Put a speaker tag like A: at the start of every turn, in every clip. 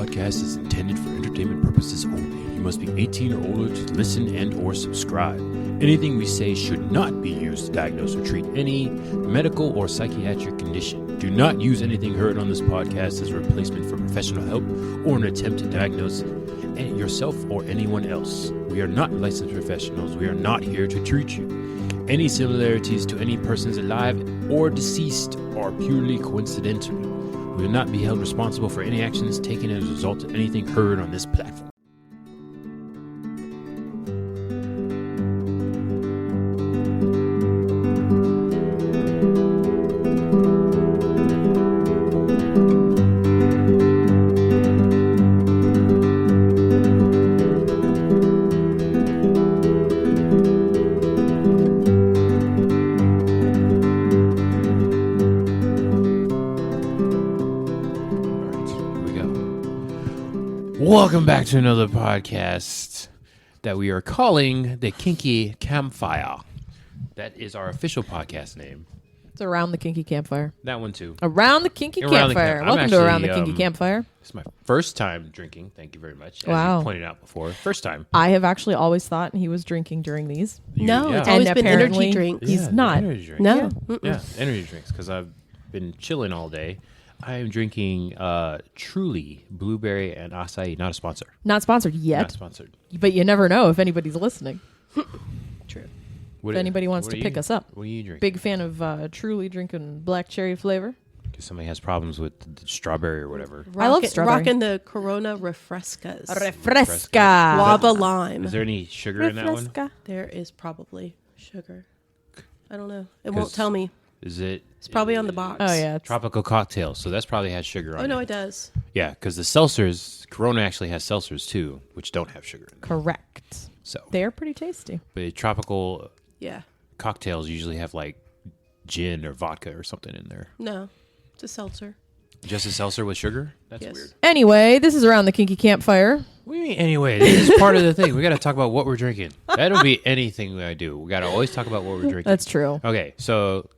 A: podcast is intended for entertainment purposes only. You must be 18 or older to listen and or subscribe. Anything we say should not be used to diagnose or treat any medical or psychiatric condition. Do not use anything heard on this podcast as a replacement for professional help or an attempt to diagnose yourself or anyone else. We are not licensed professionals. We are not here to treat you. Any similarities to any persons alive or deceased are purely coincidental. We will not be held responsible for any actions taken as a result of anything heard on this platform. Welcome back to another podcast that we are calling The Kinky Campfire. That is our official podcast name.
B: It's Around the Kinky Campfire.
A: That one too.
B: Around the Kinky Campfire. Welcome to Around the Kinky Campfire.
A: It's my first time drinking. Thank you very much. As
B: wow.
A: you pointed out before. First time.
B: I have actually always thought he was drinking during these.
C: It's always been energy drinks.
B: He's not.
A: Energy drinks.
C: No.
A: Yeah, energy drinks because I've been chilling all day. I am drinking Truly Blueberry and Acai. Not a sponsor.
B: Not sponsored yet.
A: Not sponsored.
B: But you never know if anybody's listening.
C: True.
B: If anybody wants to pick us up.
A: What are you drinking?
B: Big fan of Truly drinking black cherry flavor.
A: Because somebody has problems with the strawberry or whatever.
B: I love strawberry.
C: Rocking the Corona Refrescas.
B: Refresca.
C: Guava lime.
A: Is there any sugar in that one?
C: There is probably sugar. I don't know. It won't tell me.
A: Is it?
C: It's probably on the box.
B: Oh, yeah.
A: Tropical cocktail. So that's probably has sugar on it.
C: Oh, no, it does.
A: Yeah, because the seltzers, Corona actually has seltzers too, which don't have sugar in them.
B: Correct.
A: So
B: they're pretty tasty.
A: But tropical cocktails usually have like gin or vodka or something in there.
C: No, it's a seltzer.
A: Just a seltzer with sugar? That's weird.
B: Anyway, this is Around the Kinky Campfire.
A: What do you mean anyway? This is part of the thing. We got to talk about what we're drinking. That'll be anything I do. We got to always talk about what we're drinking.
B: That's true.
A: Okay, so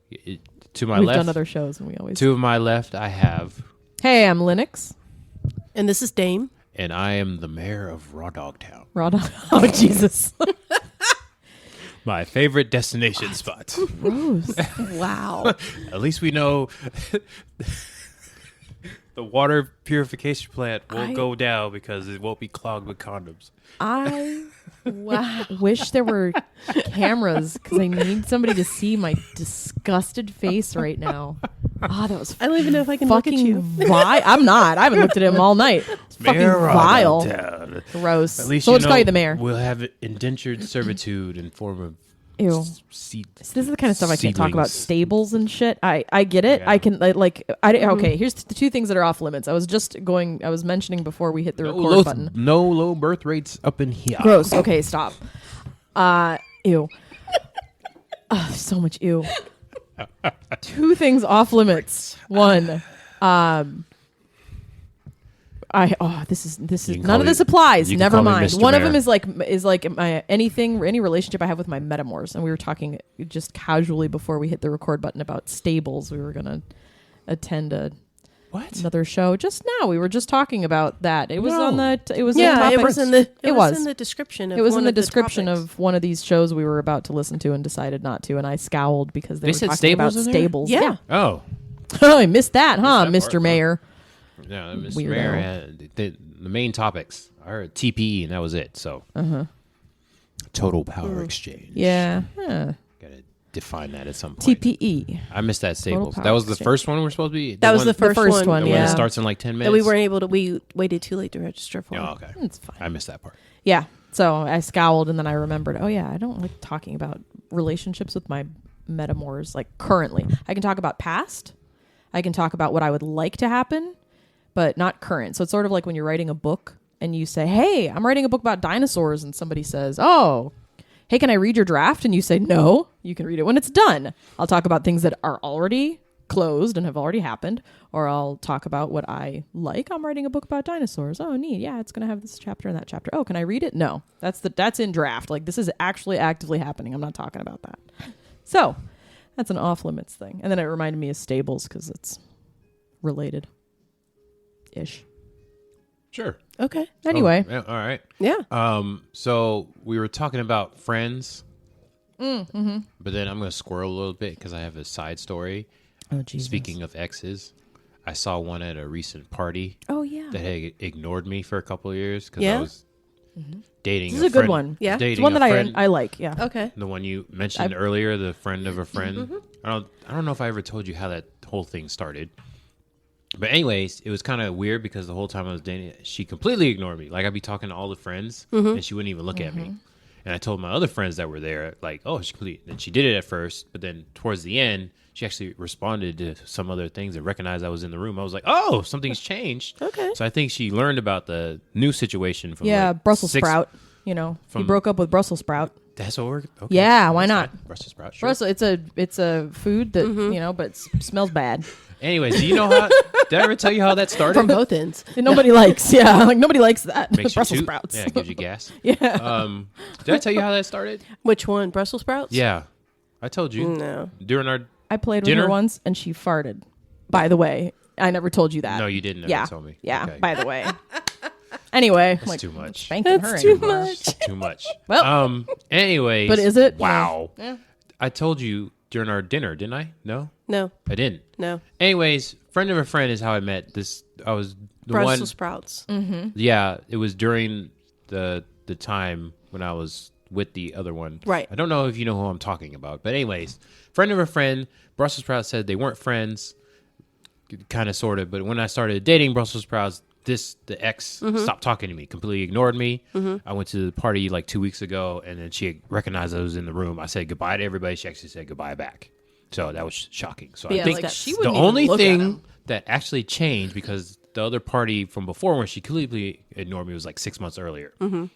A: to my
B: We've
A: left.
B: done other shows and we always.
A: To my left, I have.
B: Hey, I'm Linux.
C: And this is Dame.
A: And I am the mayor of Raw Dog Town.
B: Raw Dog. Oh, Jesus.
A: My favorite destination spot.
B: Gross.
C: Wow.
A: At least we know the water purification plant won't go down because it won't be clogged with condoms.
B: I wish there were cameras because I need somebody to see my disgusted face right now. Ah, that was
C: I don't even know if I can look at you.
B: I'm not. I haven't looked at him all night. It's fucking vile. Gross.
A: At least
B: so let's call you the mayor.
A: We'll have indentured servitude in form of
B: ew. So this is the kind of stuff I can't talk about. Stables and shit. I get it. Yeah. I can okay. Here's the two things that are off limits. I was mentioning before we hit the record button.
A: No low birth rates up in here.
B: Gross. Okay, stop. Ew. So much ew. Two things off limits. One, this is none of this applies. Never mind. One of them is like any relationship I have with my metamors, and we were talking just casually before we hit the record button about stables. We were gonna attend another show just now. We were just talking about that. It was on the. It was in
C: the description.
B: It was in the description of one of these shows we were about to listen to and decided not to, and I scowled because they were
A: said
B: talking about stables.
C: Yeah.
A: Oh.
B: Oh, I missed that, huh, Mr. Mayor?
A: Yeah, Mr. Mayor had the main topics. I heard TPE, and that was it. So, total power exchange.
B: Yeah.
A: Got to define that at some point.
B: TPE.
A: I missed that Stables. That was the first one we're supposed to be?
C: That was the first one.
A: The one that starts in like 10 minutes?
C: That we weren't able to. We waited too late to register for.
A: Oh, okay.
B: It's fine.
A: I missed that part.
B: Yeah. So I scowled, and then I remembered, oh, yeah, I don't like talking about relationships with my metamors, like currently. I can talk about past. I can talk about what I would like to happen, but not current. So it's sort of like when you're writing a book and you say, hey, I'm writing a book about dinosaurs, and somebody says, oh, hey, can I read your draft? And you say, no, you can read it when it's done. I'll talk about things that are already closed and have already happened, or I'll talk about what I like. I'm writing a book about dinosaurs. Oh, neat. Yeah, it's going to have this chapter and that chapter. Oh, can I read it? No, that's in draft. Like, this is actually actively happening. I'm not talking about that. So that's an off limits thing. And then it reminded me of stables because it's related ish.
A: Sure.
C: Okay.
B: Anyway.
A: Oh, yeah, all right.
C: Yeah.
A: So we were talking about friends, but then I'm going to squirrel a little bit because I have a side story.
B: Oh, Jesus.
A: Speaking of exes, I saw one at a recent party
B: Oh, yeah.
A: that had ignored me for a couple of years because
C: Yeah?
A: I was dating.
B: This is a good one.
C: Yeah.
A: dating
B: It's one
A: a
B: that
A: friend,
B: I like. Yeah.
C: Okay.
A: the one you mentioned earlier, the friend of a friend. I don't know if I ever told you how that whole thing started. But anyways, it was kind of weird because the whole time I was dating, she completely ignored me. Like I'd be talking to all the friends, and she wouldn't even look at me. And I told my other friends that were there, like, "Oh, she completely." And she did it at first, but then towards the end, she actually responded to some other things and recognized I was in the room. I was like, "Oh, something's changed."
C: Okay.
A: So I think she learned about the new situation from
B: Yeah,
A: like
B: Brussels
A: 6
B: sprout. You know, you
A: from-
B: broke up with Brussels sprout.
A: That's what we're. Okay.
B: Yeah, why
A: That's
B: not?
A: fine. Brussels sprout. Sure.
B: Brussels, it's a food that but smells bad.
A: Anyways, do you know how? Did I ever tell you how that started?
C: From both ends.
B: And nobody likes. Yeah, like nobody likes that.
A: Makes you
B: Brussels
A: toot.
B: sprouts.
A: Yeah, it gives you gas.
B: Yeah.
A: Did I tell you how that started?
C: Which one? Brussels sprouts?
A: Yeah, I told you
C: No.
A: during our.
B: I played with
A: dinner?
B: her once, and she farted. By the way, I never told you that.
A: No, you didn't.
B: Yeah.
A: Tell me.
B: Yeah.
A: Okay.
B: By the way. Anyway,
A: That's
B: like,
A: too much.
B: spanking
C: That's
B: her
C: too
B: anymore.
C: much.
A: Too much.
B: Well,
A: Anyways,
B: but is it?
A: Wow.
B: Yeah.
A: I told you during our dinner, didn't I? No,
C: No.
A: I didn't.
C: No.
A: Anyways, friend of a friend is how I met this. I was the
C: Brussels
A: one.
C: sprouts.
A: Yeah, it was during the time when I was with the other one.
C: Right.
A: I don't know if you know who I'm talking about, but anyways, friend of a friend. Brussels sprouts said they weren't friends, kind of, sort of. But when I started dating Brussels sprouts, the ex stopped talking to me, completely ignored me. I went to the party like 2 weeks ago, and then she recognized I was in the room. I said goodbye to everybody. She actually said goodbye back. So that was shocking. So
B: Yeah,
A: I think
B: like, she
A: the
B: wouldn't even
A: only
B: look at
A: thing
B: him.
A: that actually changed, because the other party from before when she completely ignored me was like 6 months earlier. I don't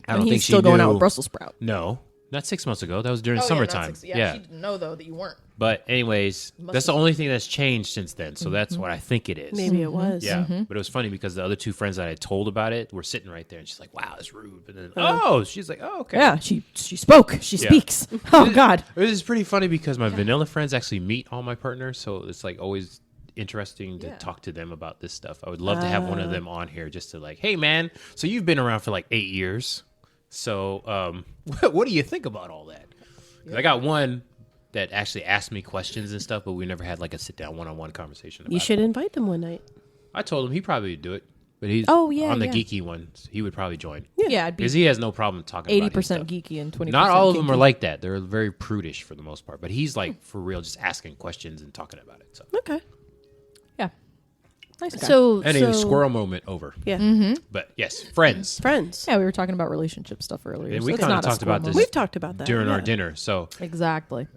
B: And
A: think
B: he's
A: she
B: still going out
A: knew-
B: with Brussels sprout.
A: No, not 6 months ago. That was during
B: Oh,
A: summertime.
B: Yeah, she didn't know though that you weren't.
A: But anyways, that's the only thing that's changed since then. So that's what I think it is.
C: Maybe it was.
A: Yeah, but it was funny because the other two friends that I told about it were sitting right there, and she's like, "Wow, that's rude." But then, she's like, "Oh, okay."
B: Yeah, she spoke. She speaks. Oh God.
A: It is pretty funny because my vanilla friends actually meet all my partners, so it's like always interesting to talk to them about this stuff. I would love to have one of them on here just to like, "Hey, man, so you've been around for like 8 years, so what do you think about all that?" 'Cause I got one that actually asked me questions and stuff, but we never had like a sit down one-on-one conversation about
C: You
A: it.
C: should invite them one night.
A: I told him he probably would do it, but he's
B: Oh, yeah,
A: on the
B: yeah.
A: geeky ones. He would probably join
B: Yeah, I'd
A: because
B: be
A: he has no problem talking about
B: 80%
A: his stuff.
B: geeky and 20%.
A: Not all of them
B: kinky.
A: are like that. They're very prudish for the most part, but he's like for real, just asking questions and talking about it. So
C: Okay.
B: Yeah. Nice guy.
C: So,
A: anyway,
C: so
A: squirrel moment over.
C: yeah.
A: But yes, friends.
C: Friends.
B: yeah, we were talking about relationship stuff earlier.
A: And
B: so
A: we
B: it's
A: kinda
B: not a
A: talked
B: school
A: about this
B: moment.
C: We've talked about that.
A: During our
C: yeah.
A: dinner. So
B: Exactly.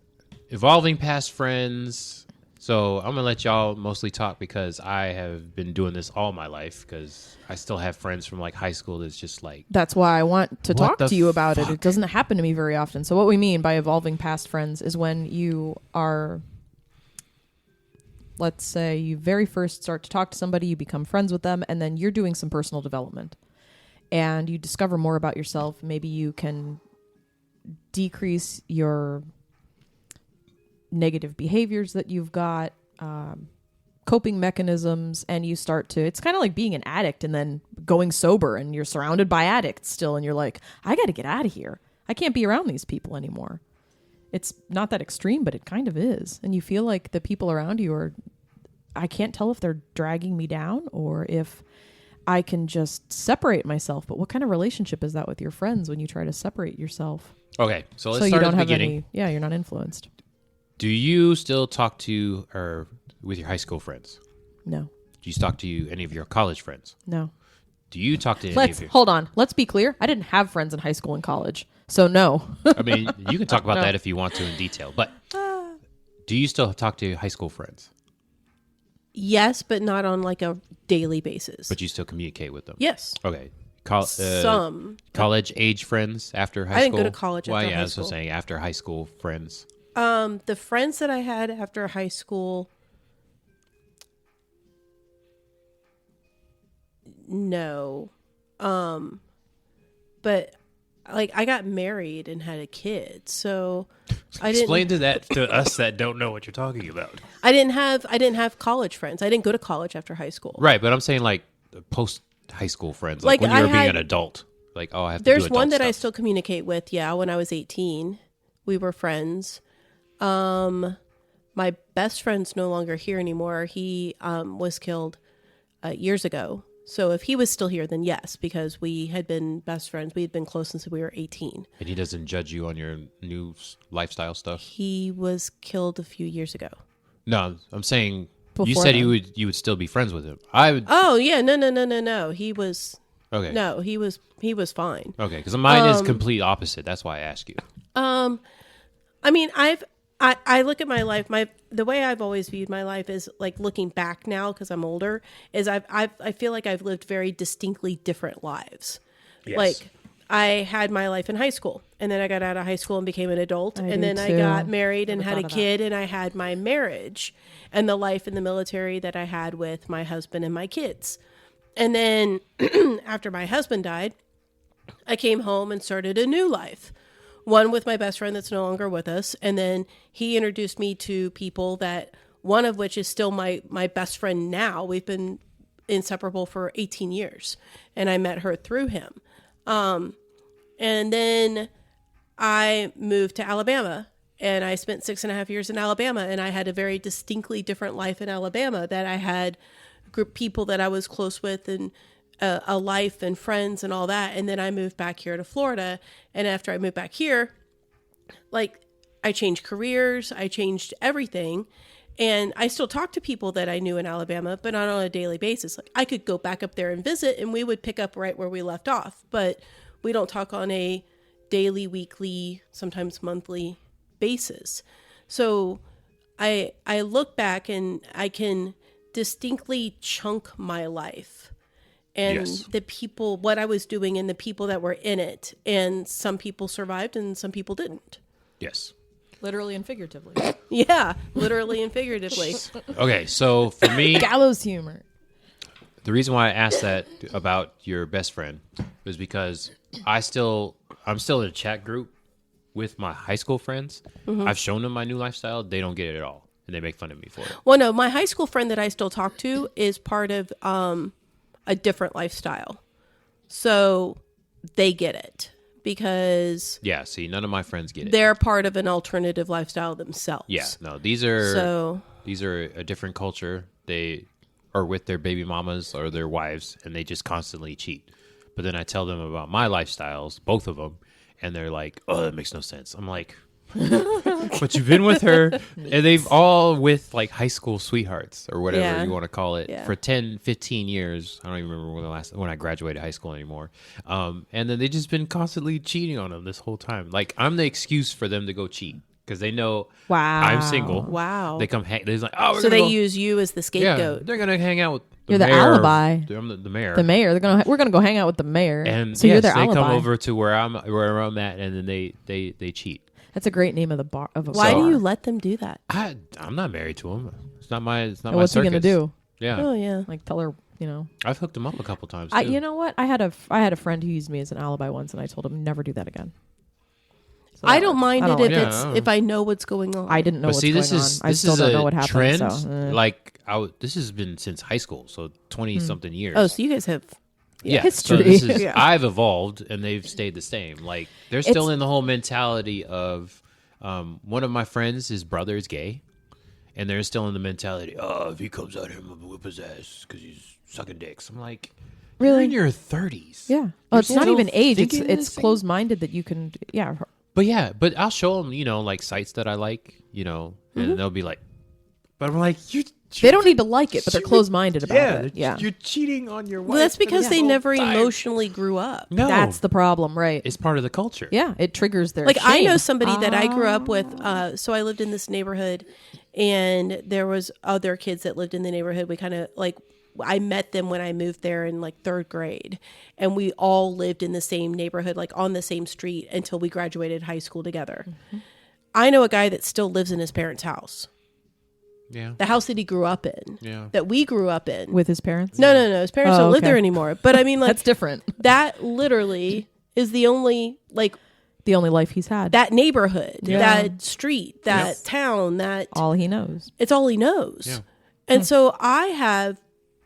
A: evolving past friends. So I'm gonna let y'all mostly talk because I have been doing this all my life because I still have friends from like high school that's just like,
B: That's why I want to
A: What
B: talk
A: the
B: to you about it.
A: fuck?
B: It doesn't happen to me very often. So what we mean by evolving past friends is when you are, let's say, you very first start to talk to somebody, you become friends with them, and then you're doing some personal development. And you discover more about yourself. Maybe you can decrease your negative behaviors that you've got, coping mechanisms, and you start to, it's kind of like being an addict and then going sober, and you're surrounded by addicts still, and you're like, I got to get out of here. I can't be around these people anymore. It's not that extreme, but it kind of is. And you feel like the people around you are, I can't tell if they're dragging me down or if I can just separate myself. But what kind of relationship is that with your friends when you try to separate yourself?
A: okay, so let's
B: So you
A: start at
B: don't
A: the
B: have
A: beginning.
B: any, yeah, you're not influenced.
A: Do you still talk to or with your high school friends?
B: No,
A: Do you talk to any of your college friends?
B: no.
A: Do you talk to any
B: Let's
A: of your...
B: hold on. Let's be clear. I didn't have friends in high school and college. So no.
A: I mean, you can talk about
B: No.
A: that if you want to in detail, but do you still talk to high school friends?
C: Yes, but not on like a daily basis.
A: But you still communicate with them?
C: yes.
A: Okay.
C: Some.
A: College age friends after high
C: I didn't
A: school?
C: go to college
A: well,
C: after
A: yeah,
C: high
A: I was
C: school.
A: saying after high school friends.
C: The friends that I had after high school, no. But like I got married and had a kid, so I didn't.
A: Explain to us that don't know what you're talking about.
C: I didn't have college friends. I didn't go to college after high school.
A: Right, but I'm saying like post high school friends?
C: Like,
A: Like when you were being
C: had-
A: an adult? Like, oh, I have to
C: There's
A: do
C: one
A: adult
C: that I
A: stuff.
C: still communicate with. Yeah, when I was 18, we were friends. My best friend's no longer here anymore. He was killed years ago. So if he was still here, then yes, because we had been best friends. We had been close since we were 18.
A: And he doesn't judge you on your new lifestyle stuff?
C: He was killed a few years ago.
A: No, I'm saying you
B: Before
A: said
B: then.
A: you would still be friends with him. I would.
C: Oh yeah, no. He was
A: Okay.
C: no, he was fine.
A: Okay, because mine is complete opposite. That's why I ask you.
C: I mean, I look at my life. The way I've always viewed my life is like looking back now because I'm older. Is I feel like I've lived very distinctly different lives.
A: Yes.
C: Like I had my life in high school, and then I got out of high school and became an adult,
B: I
C: and
B: do
C: then I
B: too.
C: got married and
B: Never
C: had a
B: thought of
C: kid, and I had my marriage and the life in the military that I had with my husband and my kids. And then after my husband died, I came home and started a new life. One with my best friend that's no longer with us. And then he introduced me to people that one of which is still my best friend now. We've been inseparable for 18 years. And I met her through him. And then I moved to Alabama. And I spent 6.5 years in Alabama. And I had a very distinctly different life in Alabama, that I had group of people that I was close with, and a life and friends and all that. And then I moved back here to Florida. And after I moved back here, like I changed careers, I changed everything. And I still talk to people that I knew in Alabama, but not on a daily basis. Like I could go back up there and visit, and we would pick up right where we left off, but we don't talk on a daily, weekly, sometimes monthly basis. So I look back and I can distinctly chunk my life and
A: Yes.
C: the people, what I was doing, and the people that were in it. And some people survived and some people didn't.
A: Yes.
B: Literally and figuratively.
C: Yeah, literally and figuratively.
A: Okay, so for me,
B: Gallows humor.
A: the reason why I asked that about your best friend was because I'm still in a chat group with my high school friends.
C: Mm-hmm.
A: I've shown them my new lifestyle. They don't get it at all, and they make fun of me for it.
C: Well, no, my high school friend that I still talk to is part of a different lifestyle. So they get it because
A: Yeah, see, none of my friends get it.
C: they're part of an alternative lifestyle themselves.
A: Yeah, no, these are
C: So
A: a different culture. They are with their baby mamas or their wives, and they just constantly cheat. But then I tell them about my lifestyles, both of them, and they're like, "Oh, that makes no sense." I'm like, "But you've been with her, and they've all with like high school sweethearts or whatever
C: Yeah.
A: you want to call it
C: Yeah.
A: for 10, 15 years. I don't even remember when I graduated high school anymore. And then they just been constantly cheating on them this whole time. Like I'm the excuse for them to go cheat because they know
B: Wow.
A: I'm single.
C: wow.
A: They come hang. They're like, oh, we're
C: So
A: gonna
C: they
A: go.
C: use you as the
A: Yeah,
C: scapegoat.
A: they're gonna hang out with the
B: You're the
A: mayor.
B: alibi.
A: I'm the mayor.
B: The mayor. We're gonna go hang out with the mayor.
A: And
B: so
A: yes,
B: you're their
A: they
B: alibi.
A: come over to where I'm at, and then they cheat.
B: That's a great name of the bar. Of a
C: Why
B: bar.
C: do you let them do that?
A: I'm not married to him. It's not my. It's not
B: And
A: my
B: what's
A: circus.
B: he gonna do?
A: Yeah,
C: Oh, yeah.
B: Like tell her,
A: I've hooked him up a couple times.
B: I,
A: too.
B: you know what? I had a friend who used me as an alibi once, and I told him never do that again. So
C: I don't mind
B: don't
C: it
B: like
C: if
A: Yeah,
C: it's
A: I don't
C: if I know what's going on.
B: I didn't know
A: But
B: what's
A: see,
B: going
A: this is
B: on. I
A: this
B: still
A: is
B: don't
A: a
B: know what happened.
A: trend.
B: So,
A: Like this has been since high school, so 20 something years.
C: Oh, so you guys have
A: yeah.
B: history.
A: So this is,
C: Yeah.
A: I've evolved, and they've stayed the same. Like they're still in the whole mentality of one of my friends, his brother is gay, and they're still in the mentality. Oh, if he comes out here, I'm gonna whip his ass because he's sucking dicks. I'm like, you're
B: Really?
A: in your 30s.
B: yeah. Oh, it's not
A: still
B: even age. It's
A: thinking the
B: it's
A: same?
B: closed minded that you can. Yeah.
A: But I'll show them, like sites that I like, and they'll be like, but I'm like, you.
B: They don't need to like it, but they're closed minded about
A: Yeah,
B: it. Yeah.
A: you're cheating on your wife.
C: Well, that's
A: for
C: because
A: this
C: they
A: whole
C: never
A: time.
C: emotionally grew up.
A: No,
B: That's the problem, right?
A: it's part of the culture.
B: Yeah, it triggers their
C: Like I
B: shame.
C: know somebody that I grew up with. So I lived in this neighborhood, and there was other kids that lived in the neighborhood. We kind of like I met them when I moved there in like 3rd grade, and we all lived in the same neighborhood, like on the same street until we graduated high school together.
B: Mm-hmm.
C: I know a guy that still lives in his parents' house,
A: Yeah.
C: the house that he grew up in,
A: Yeah.
C: that we grew up in.
B: with his parents.
C: No, his parents
B: Oh,
C: don't live
B: okay.
C: there anymore. But I mean, like
B: That's different.
C: that literally is the only like
B: The only life he's had.
C: that neighborhood,
B: Yeah.
C: that street, that
A: Yes.
C: town, that
B: all he knows.
C: it's all he knows.
A: Yeah.
C: And so I have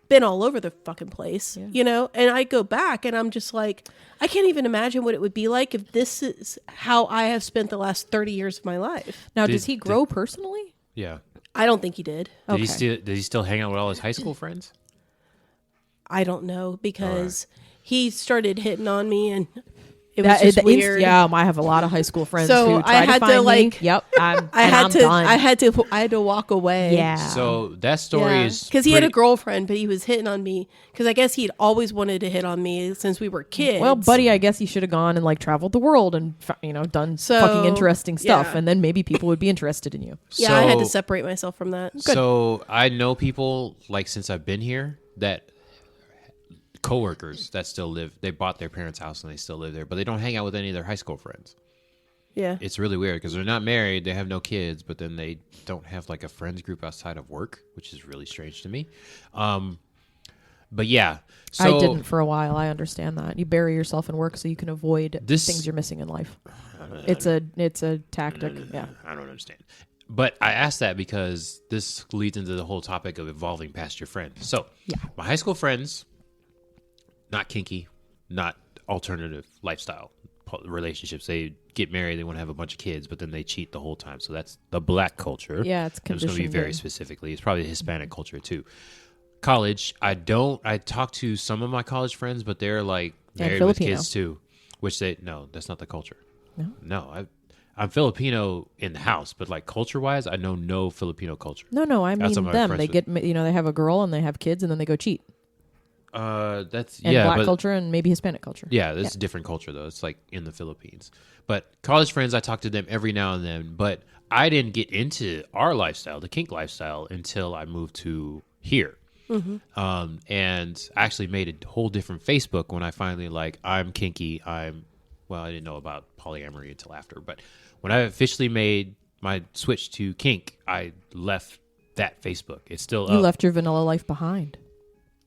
C: been all over the fucking place, you know? And I go back and I'm just like, I can't even imagine what it would be like if this is how I have spent the last 30 years of my life.
B: Now, does he grow personally?
A: Yeah.
C: I don't think he did.
A: Did he still hang out with all his high school friends?
C: I don't know because he started hitting on me and it was just weird.
B: I have a lot of high school friends
C: So
B: who
C: I
B: tried
C: had
B: to find
C: to, like-
B: me. Yep.
C: I had to walk away.
B: Yeah.
A: So that story is
C: because he had a
A: pretty-
C: girlfriend, but he was hitting on me because I guess he'd always wanted to hit on me since we were kids.
B: Well, buddy, I guess he should have gone and like traveled the world and done fucking interesting stuff,
C: yeah.
B: and then maybe people would be interested in you.
C: Yeah, I had to
A: So-
C: separate myself from that.
A: So I know people like since I've been here that coworkers that still live. They bought their parents' house and they still live there, but they don't hang out with any of their high school friends.
C: Yeah.
A: It's really weird because they're not married, they have no kids, but then they don't have like a friends group outside of work, which is really strange to me. But yeah, so
B: I didn't for a while. I understand that you bury yourself in work so you can avoid things you're missing in life. It's a tactic. Yeah.
A: I don't understand. But I asked that because this leads into the whole topic of evolving past your friends. So my high school friends, not kinky, not alternative lifestyle relationships. They get married, they want to have a bunch of kids, but then they cheat the whole time. So that's the black culture.
B: Yeah, it's
A: I'm just going to be
B: conditioned
A: very
B: in.
A: specifically. It's probably the Hispanic culture too. College, I talk to some of my college friends, but they're like married with
B: Filipino.
A: kids too, which no, that's not the culture.
B: No?
A: I'm Filipino in the house, but like culture wise, I know no Filipino culture.
B: No, I
A: That's
B: mean
A: what I'm
B: them. They
A: friends
B: get, they have a girl and they have kids and then they go cheat.
A: That's
B: And
A: yeah,
B: black
A: but
B: culture and maybe Hispanic culture.
A: yeah, this is a different culture though. It's like in the Philippines. But college friends, I talk to them every now and then. But I didn't get into our lifestyle, the kink lifestyle, until I moved to here. And I actually made a whole different Facebook when I finally I'm kinky. I didn't know about polyamory until after. But when I officially made my switch to kink, I left that Facebook. It's still
B: You
A: up.
B: left your vanilla life behind.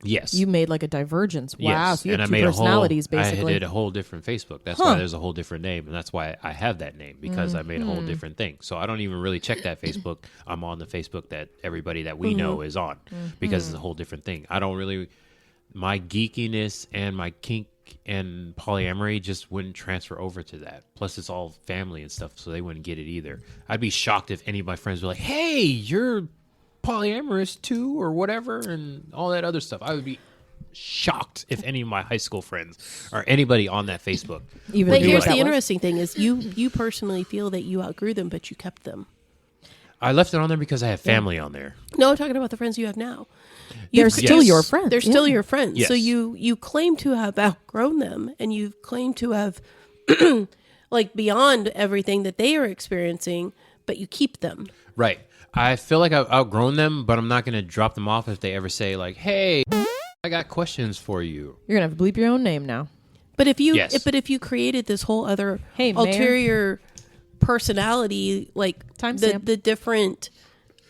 A: Yes.
B: You made like a divergence. Wow.
A: Yes.
B: So you
A: and
B: had
A: I
B: two
A: made
B: personalities,
A: I
B: basically.
A: did a whole different Facebook. That's why there's a whole different name, and that's why I have that name because I made a whole different thing. So I don't even really check that Facebook. I'm on the Facebook that everybody that we know is on because it's a whole different thing. I don't really my geekiness and my kink and polyamory just wouldn't transfer over to that. Plus, it's all family and stuff, so they wouldn't get it either. I'd be shocked if any of my friends were like, "Hey, you're polyamorous too," or whatever, and all that other stuff. I would be shocked if any of my high school friends or anybody on that Facebook.
B: Even
C: But
B: knew
C: here's
B: what that
C: the
B: was.
C: interesting thing is you personally feel that you outgrew them, but you kept them.
A: I left it on there because I have family on there.
C: No, I'm talking about the friends you have now.
B: They're still
A: Yes.
B: your friends.
C: They're still your friends.
A: Yes.
C: So you claim to have outgrown them and you claim to have like beyond everything that they are experiencing, but you keep them.
A: Right. I feel like I've outgrown them, but I'm not going to drop them off if they ever say like, "Hey, I got questions for you."
B: You're gonna have to bleep your own name now.
C: But if you
A: Yes.
C: if you created this whole other
B: Hey, Mayor.
C: ulterior personality, like
B: Timestamp.
C: the different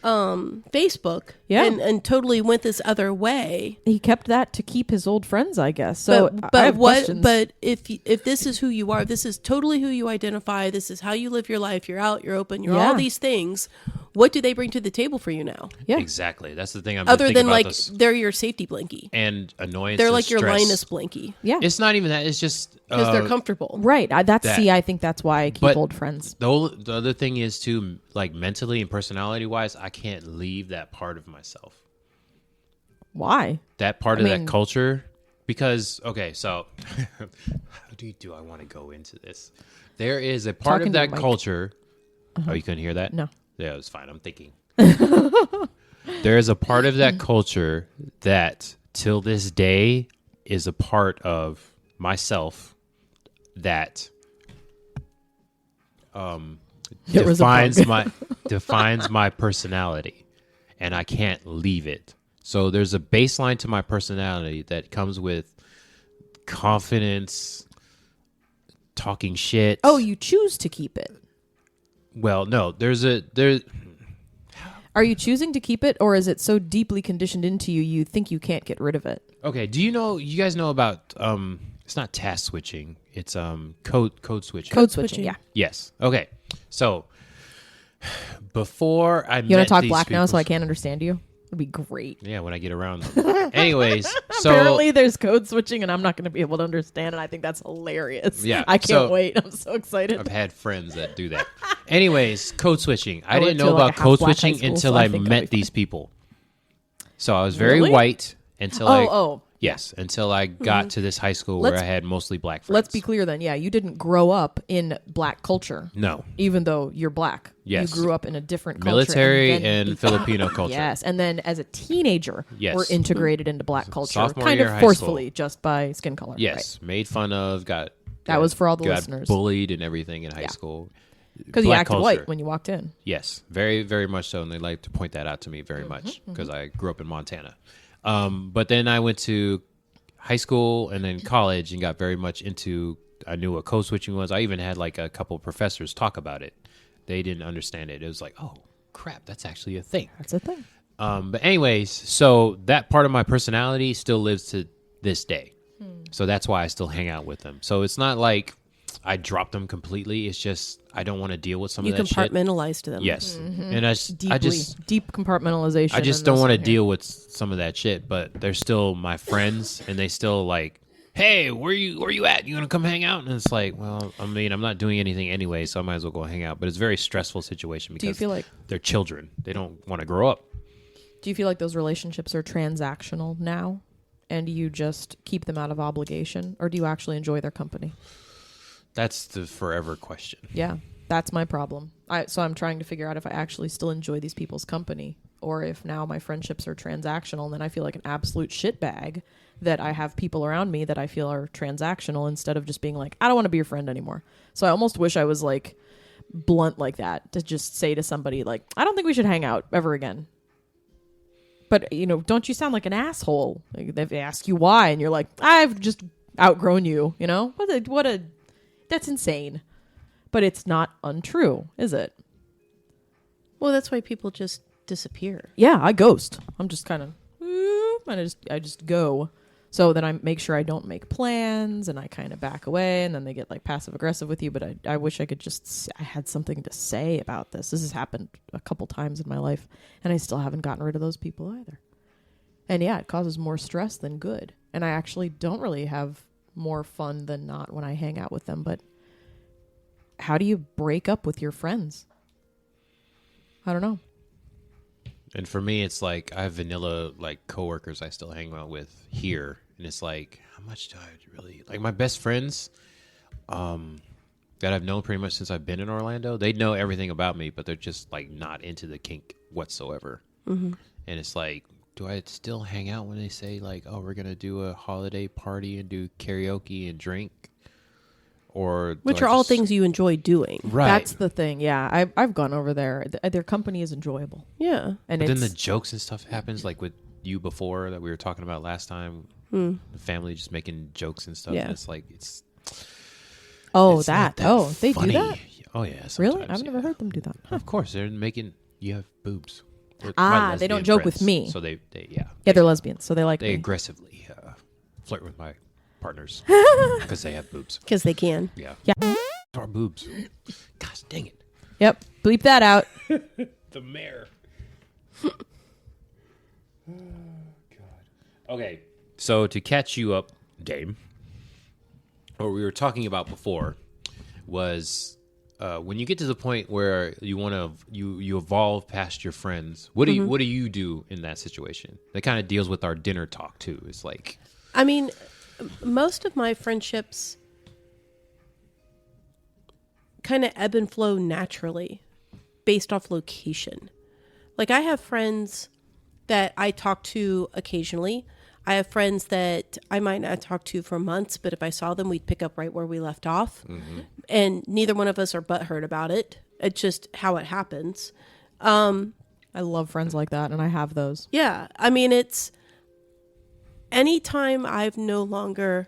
C: Facebook,
B: Yeah.
C: and totally went this other way.
B: He kept that to keep his old friends, I guess. So
C: but
B: I have
C: what?
B: questions.
C: But if this is who you are, this is totally who you identify. This is how you live your life. You're out. You're open. You're all
B: Yeah.
C: these things. What do they bring to the table for you now?
B: yeah,
A: Exactly. That's the thing. I'm
C: Other than
A: about
C: like
A: this.
C: they're your safety blankie.
A: And annoyance.
C: They're
A: and
C: like your
A: stress.
C: Linus blankie
B: yeah,
A: It's not even that. It's just
C: because they're comfortable.
B: right.
A: that.
B: I think that's why I keep
A: But-
B: old friends.
A: The other thing is too, like mentally and personality wise, I can't leave that part of myself.
B: Why?
A: That part
B: I
A: of
B: mean-
A: that culture, because okay, so how do I want to go into this? There is a part
B: Talking
A: of
B: to
A: that
B: the mic.
A: culture. Oh, you couldn't hear that?
B: No.
A: Yeah, it was fine. I'm thinking. There is a part of that culture that, till this day, is a part of myself that
B: There was a bug.
A: defines my personality, and I can't leave it. So there's a baseline to my personality that comes with confidence, talking shit.
B: Oh, you choose to keep it.
A: Well, no, there.
B: Are you choosing to keep it, or is it so deeply conditioned into you, you think you can't get rid of it?
A: Okay, you guys know about it's not task switching, it's code switching.
B: Code switching, yeah.
A: Yes. Okay. So before I
B: You want
A: met
B: to talk
A: these
B: black now
A: people-
B: so I can't understand you? It'd be great.
A: Yeah, when I get around them. Anyways, so
B: Apparently there's code switching and I'm not going to be able to understand, and I think that's hilarious.
A: Yeah,
B: I can't
A: so-
B: wait. I'm so excited.
A: I've had friends that do that. Anyways, code switching. I
B: went
A: didn't
B: to,
A: know
B: like,
A: about
B: a half
A: code
B: black high
A: switching
B: school,
A: until
B: so I
A: I
B: think I'll
A: met
B: be
A: these people. So I was very
B: Really?
A: white until until I got to this high school where
B: Let's-
A: I had mostly black friends.
B: Let's be clear then. Yeah, you didn't grow up in black culture.
A: No.
B: Even though you're black.
A: Yes.
B: You grew up in a different culture.
A: Military
B: then
A: and Filipino culture.
B: Yes, and then as a teenager,
A: Yes.
B: were integrated into black culture,
A: sophomore
B: kind
A: year
B: of
A: high
B: forcefully,
A: school.
B: just by skin color.
A: Yes, made fun of, got
B: That was for all the
A: got
B: listeners.
A: bullied and everything in high school.
B: Because you
A: Black
B: acted
A: culture.
B: white when you walked in.
A: Yes, very, very much so. And they like to point that out to me very much because I grew up in Montana. But then I went to high school and then college and got very much into, I knew what code switching was. I even had like a couple of professors talk about it. They didn't understand it. It was like, oh, crap, that's actually a thing.
B: That's a thing.
A: But anyways, so that part of my personality still lives to this day. So that's why I still hang out with them. So it's not like I dropped them completely. It's just I don't want to deal with some
C: You
A: of that shit.
C: compartmentalized them.
A: Yes, and
B: Deep compartmentalization.
A: I just
B: in
A: don't
B: this
A: want to
B: one, yeah.
A: deal with some of that shit. But they're still my friends, and they still like, hey, where you at? You gonna come hang out? And it's like, well, I mean, I'm not doing anything anyway, so I might as well go hang out. But it's a very stressful situation because
B: Do you feel like
A: they're children. They don't want to grow up.
B: Do you feel like those relationships are transactional now, and you just keep them out of obligation, or do you actually enjoy their company?
A: That's the forever question.
B: Yeah, that's my problem. So I'm trying to figure out if I actually still enjoy these people's company, or if now my friendships are transactional, and then I feel like an absolute shitbag that I have people around me that I feel are transactional instead of just being like, I don't want to be your friend anymore. So I almost wish I was like blunt like that, to just say to somebody like, I don't think we should hang out ever again. But, you know, don't you sound like an asshole? Like, they ask you why, and you're like, I've just outgrown you, you know? That's insane. But it's not untrue, is it?
C: Well, that's why people just disappear.
B: Yeah, I ghost. I'm just kind of, and I just go. So then I make sure I don't make plans, and I kind of back away, and then they get like passive aggressive with you. But I wish I could I had something to say about this. This has happened a couple times in my life, and I still haven't gotten rid of those people either. And yeah, it causes more stress than good. And I actually don't really have more fun than not when I hang out with them. But how do you break up with your friends? I don't know.
A: And for me, it's like I have vanilla like coworkers I still hang out with here, and it's like, how much do I really like my best friends that I've known pretty much since I've been in Orlando? They know everything about me, but they're just like not into the kink whatsoever. And it's like, do I still hang out when they say like, oh, we're gonna do a holiday party and do karaoke and drink? Or
C: Which are all things you enjoy doing.
A: Right.
B: That's the thing. Yeah, I've gone over there. Their company is enjoyable.
C: Yeah.
B: And
A: But then
B: it's
A: the jokes and stuff happens, like with you before that we were talking about last time. The family just making jokes and stuff.
C: Yeah.
A: And it's like it's
B: oh
A: it's
B: that.
A: not
B: Oh, they
A: funny.
B: do that?
A: Oh yeah,
B: Really?
A: sometimes,
B: I've never
A: yeah.
B: heard them do that.
A: Of course, they're making you have boobs. With
B: Ah,
A: my
B: they don't
A: lesbian
B: joke with
A: friends.
B: me.
A: So they
B: Yeah, they're lesbians, so they like
A: they
B: me.
A: aggressively flirt with my partners because they have boobs.
C: Because they can.
A: Yeah,
B: Yeah.
A: our boobs. Gosh dang it,
B: Yep. Bleep that out.
A: the mayor. Okay, so to catch you up, Dame, what we were talking about before was when you get to the point where you want to you evolve past your friends. What do you do in that situation? That kind of deals with our dinner talk too. It's like,
C: I mean, most of my friendships kind of ebb and flow naturally based off location. Like I have friends that I talk to occasionally. I have friends that I might not talk to for months, but if I saw them, we'd pick up right where we left off. And neither one of us are butthurt about it. It's just how it happens.
B: I love friends like that, and I have those.
C: Yeah. I mean, it's anytime I've no longer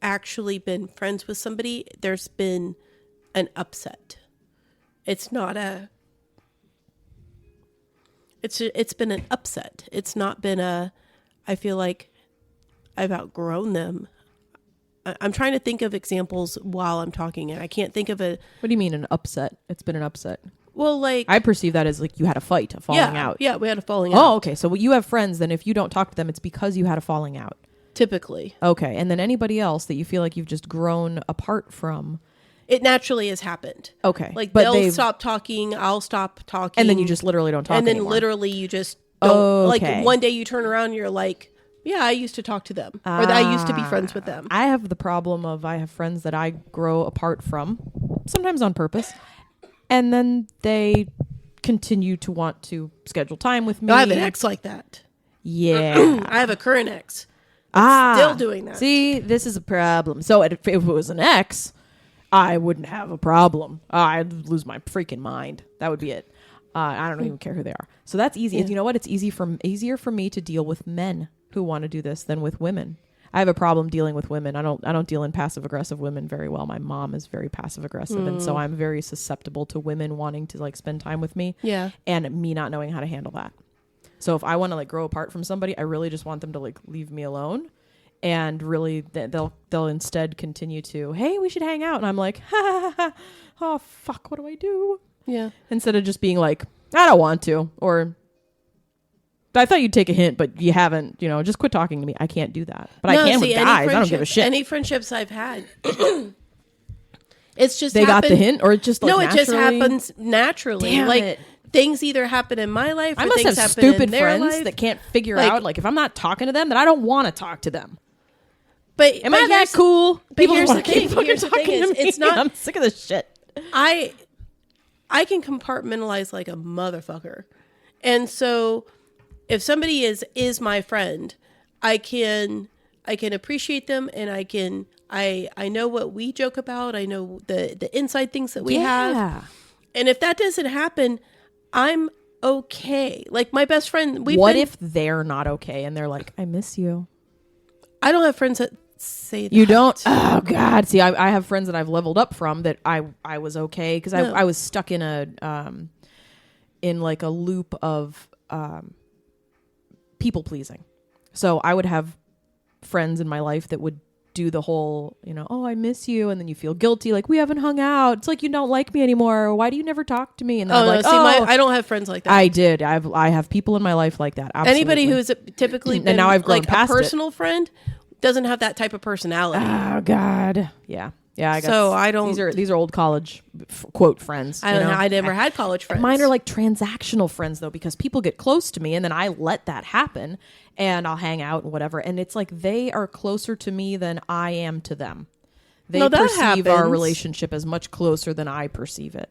C: actually been friends with somebody, there's been an upset. It's not a, it's been an upset. It's not been a, I feel like I've outgrown them. I'm trying to think of examples while I'm talking, and I can't think of a,
B: What do you mean an upset? It's been an upset.
C: Well, like
B: I perceive that as like you had a fight, a falling out.
C: Yeah, we had a falling out.
B: Oh, okay. So you have friends, then if you don't talk to them, it's because you had a falling out.
C: Typically.
B: Okay. And then anybody else that you feel like you've just grown apart from.
C: It naturally has happened.
B: Okay.
C: Like
B: but
C: they'll stop talking, I'll stop talking.
B: And then you just literally don't talk
C: and then
B: anymore.
C: literally you just don't.
B: Okay.
C: Like one day you turn around and you're like, yeah, I used to talk to them. Or I used to be friends with them.
B: I have the problem of I have friends that I grow apart from, sometimes on purpose. And then they continue to want to schedule time with me.
C: I have an ex like that.
B: Yeah.
C: I have a current ex. Still doing that.
B: See, this is a problem. So if it was an ex, I wouldn't have a problem. I'd lose my freaking mind. That would be it. I don't even care who they are. So that's easy.
C: Yeah.
B: You know what? It's easier for me to deal with men who want to do this than with women. I have a problem dealing with women. I don't deal in passive aggressive women very well. My mom is very passive aggressive, and so I'm very susceptible to women wanting to like spend time with me.
C: Yeah.
B: And me not knowing how to handle that. So if I want to like grow apart from somebody, I really just want them to like leave me alone, and really they'll instead continue to, hey, we should hang out, and I'm like, ha, ha, ha, oh fuck, what do I do?
C: Yeah.
B: Instead of just being like, I don't want to, or I thought you'd take a hint, but you haven't, just quit talking to me. I can't do that, but I can with guys. I don't give a shit.
C: Any friendships I've had, it's just
B: they got the hint, or it just like
C: no,
B: naturally?
C: it just happens naturally.
B: Damn
C: like
B: it.
C: Things either happen in my life, or
B: I must
C: things
B: have
C: happen
B: stupid
C: in their
B: friends
C: life.
B: that can't figure
C: Like-
B: out, like, if I'm not talking to them, then I don't want to talk to them.
C: But
B: Am I that cool?
C: But here's
B: wanna
C: the thing.
B: keep fucking
C: Here's the thing
B: talking to
C: is,
B: me.
C: it's not.
B: I'm sick of this shit.
C: I can compartmentalize like a motherfucker, and so if somebody is my friend, I can appreciate them, and I know what we joke about. I know the inside things that we have, and if that doesn't happen, I'm okay. Like my best friend,
B: What if they're not okay and they're like, I miss you?
C: I don't have friends that say that.
B: You don't? Oh God! See, I have friends that I've leveled up from that I was okay because
C: No.
B: I was stuck in in like a loop of people pleasing. So I would have friends in my life that would do the whole, oh, I miss you, and then you feel guilty, like we haven't hung out. It's like you don't like me anymore. Why do you never talk to me? And then I'm like,
C: I don't have friends like that.
B: I did. I have people in my life like that. Absolutely.
C: Anybody who's typically been
B: and now I've grown
C: like
B: past
C: a personal friend doesn't have that type of personality.
B: Oh God, yeah. I got
C: So I don't.
B: These are old college quote friends.
C: I never had college friends.
B: Mine are like transactional friends though, because people get close to me and then I let that happen and I'll hang out and whatever. And it's like they are closer to me than I am to them. They
C: No, that
B: perceive our
C: happens.
B: relationship as much closer than I perceive it.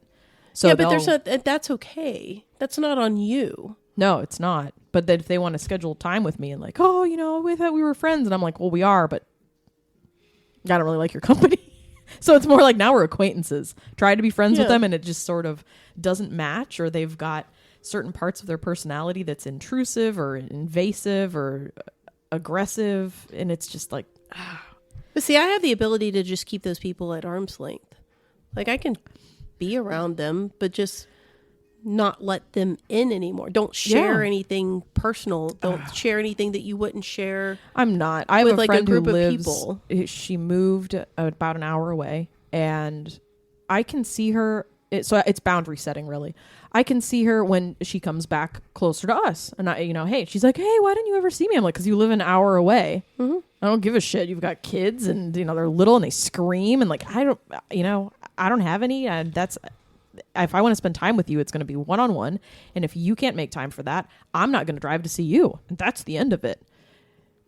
B: So
C: yeah, but that's okay. That's not on you.
B: No, it's not. But then if they want to schedule time with me and like, oh, we thought we were friends, and I'm like, well, we are, but I don't really like your company. So it's more like now we're acquaintances. Try to be friends with them and it just sort of doesn't match, or they've got certain parts of their personality that's intrusive or invasive or aggressive, and it's just like
C: But see, I have the ability to just keep those people at arm's length. Like I can be around them, but just not let them in anymore. Don't share anything personal. Don't share anything that you wouldn't share.
B: I'm not. I have
C: with,
B: a
C: like, a
B: friend
C: group
B: who
C: of
B: lives.
C: people.
B: She moved about an hour away, and I can see her. So it's boundary setting, really. I can see her when she comes back closer to us, and hey, she's like, hey, why didn't you ever see me? I'm like, because you live an hour away. Mm-hmm. I don't give a shit. You've got kids, and they're little, and they scream, and like I don't have any. And that's. If I want to spend time with you, it's going to be one-on-one. And if you can't make time for that, I'm not going to drive to see you. And that's the end of it.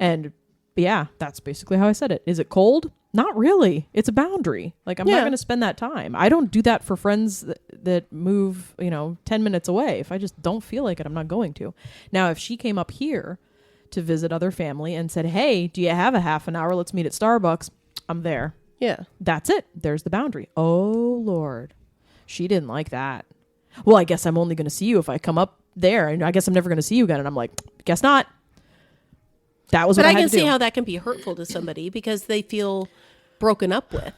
B: And yeah, that's basically how I said it. Is it cold? Not really. It's a boundary. Like I'm not going to spend that time. I don't do that for friends that move, 10 minutes away. If I just don't feel like it, I'm not going to. Now, if she came up here to visit other family and said, hey, do you have a half an hour? Let's meet at Starbucks. I'm there.
C: Yeah.
B: That's it. There's the boundary. Oh, Lord. She didn't like that. Well, I guess I'm only going to see you if I come up there. And I guess I'm never going to see you again. And I'm like, guess not. That was what I had to do.
C: But I can see how that can be hurtful to somebody because they feel broken up with.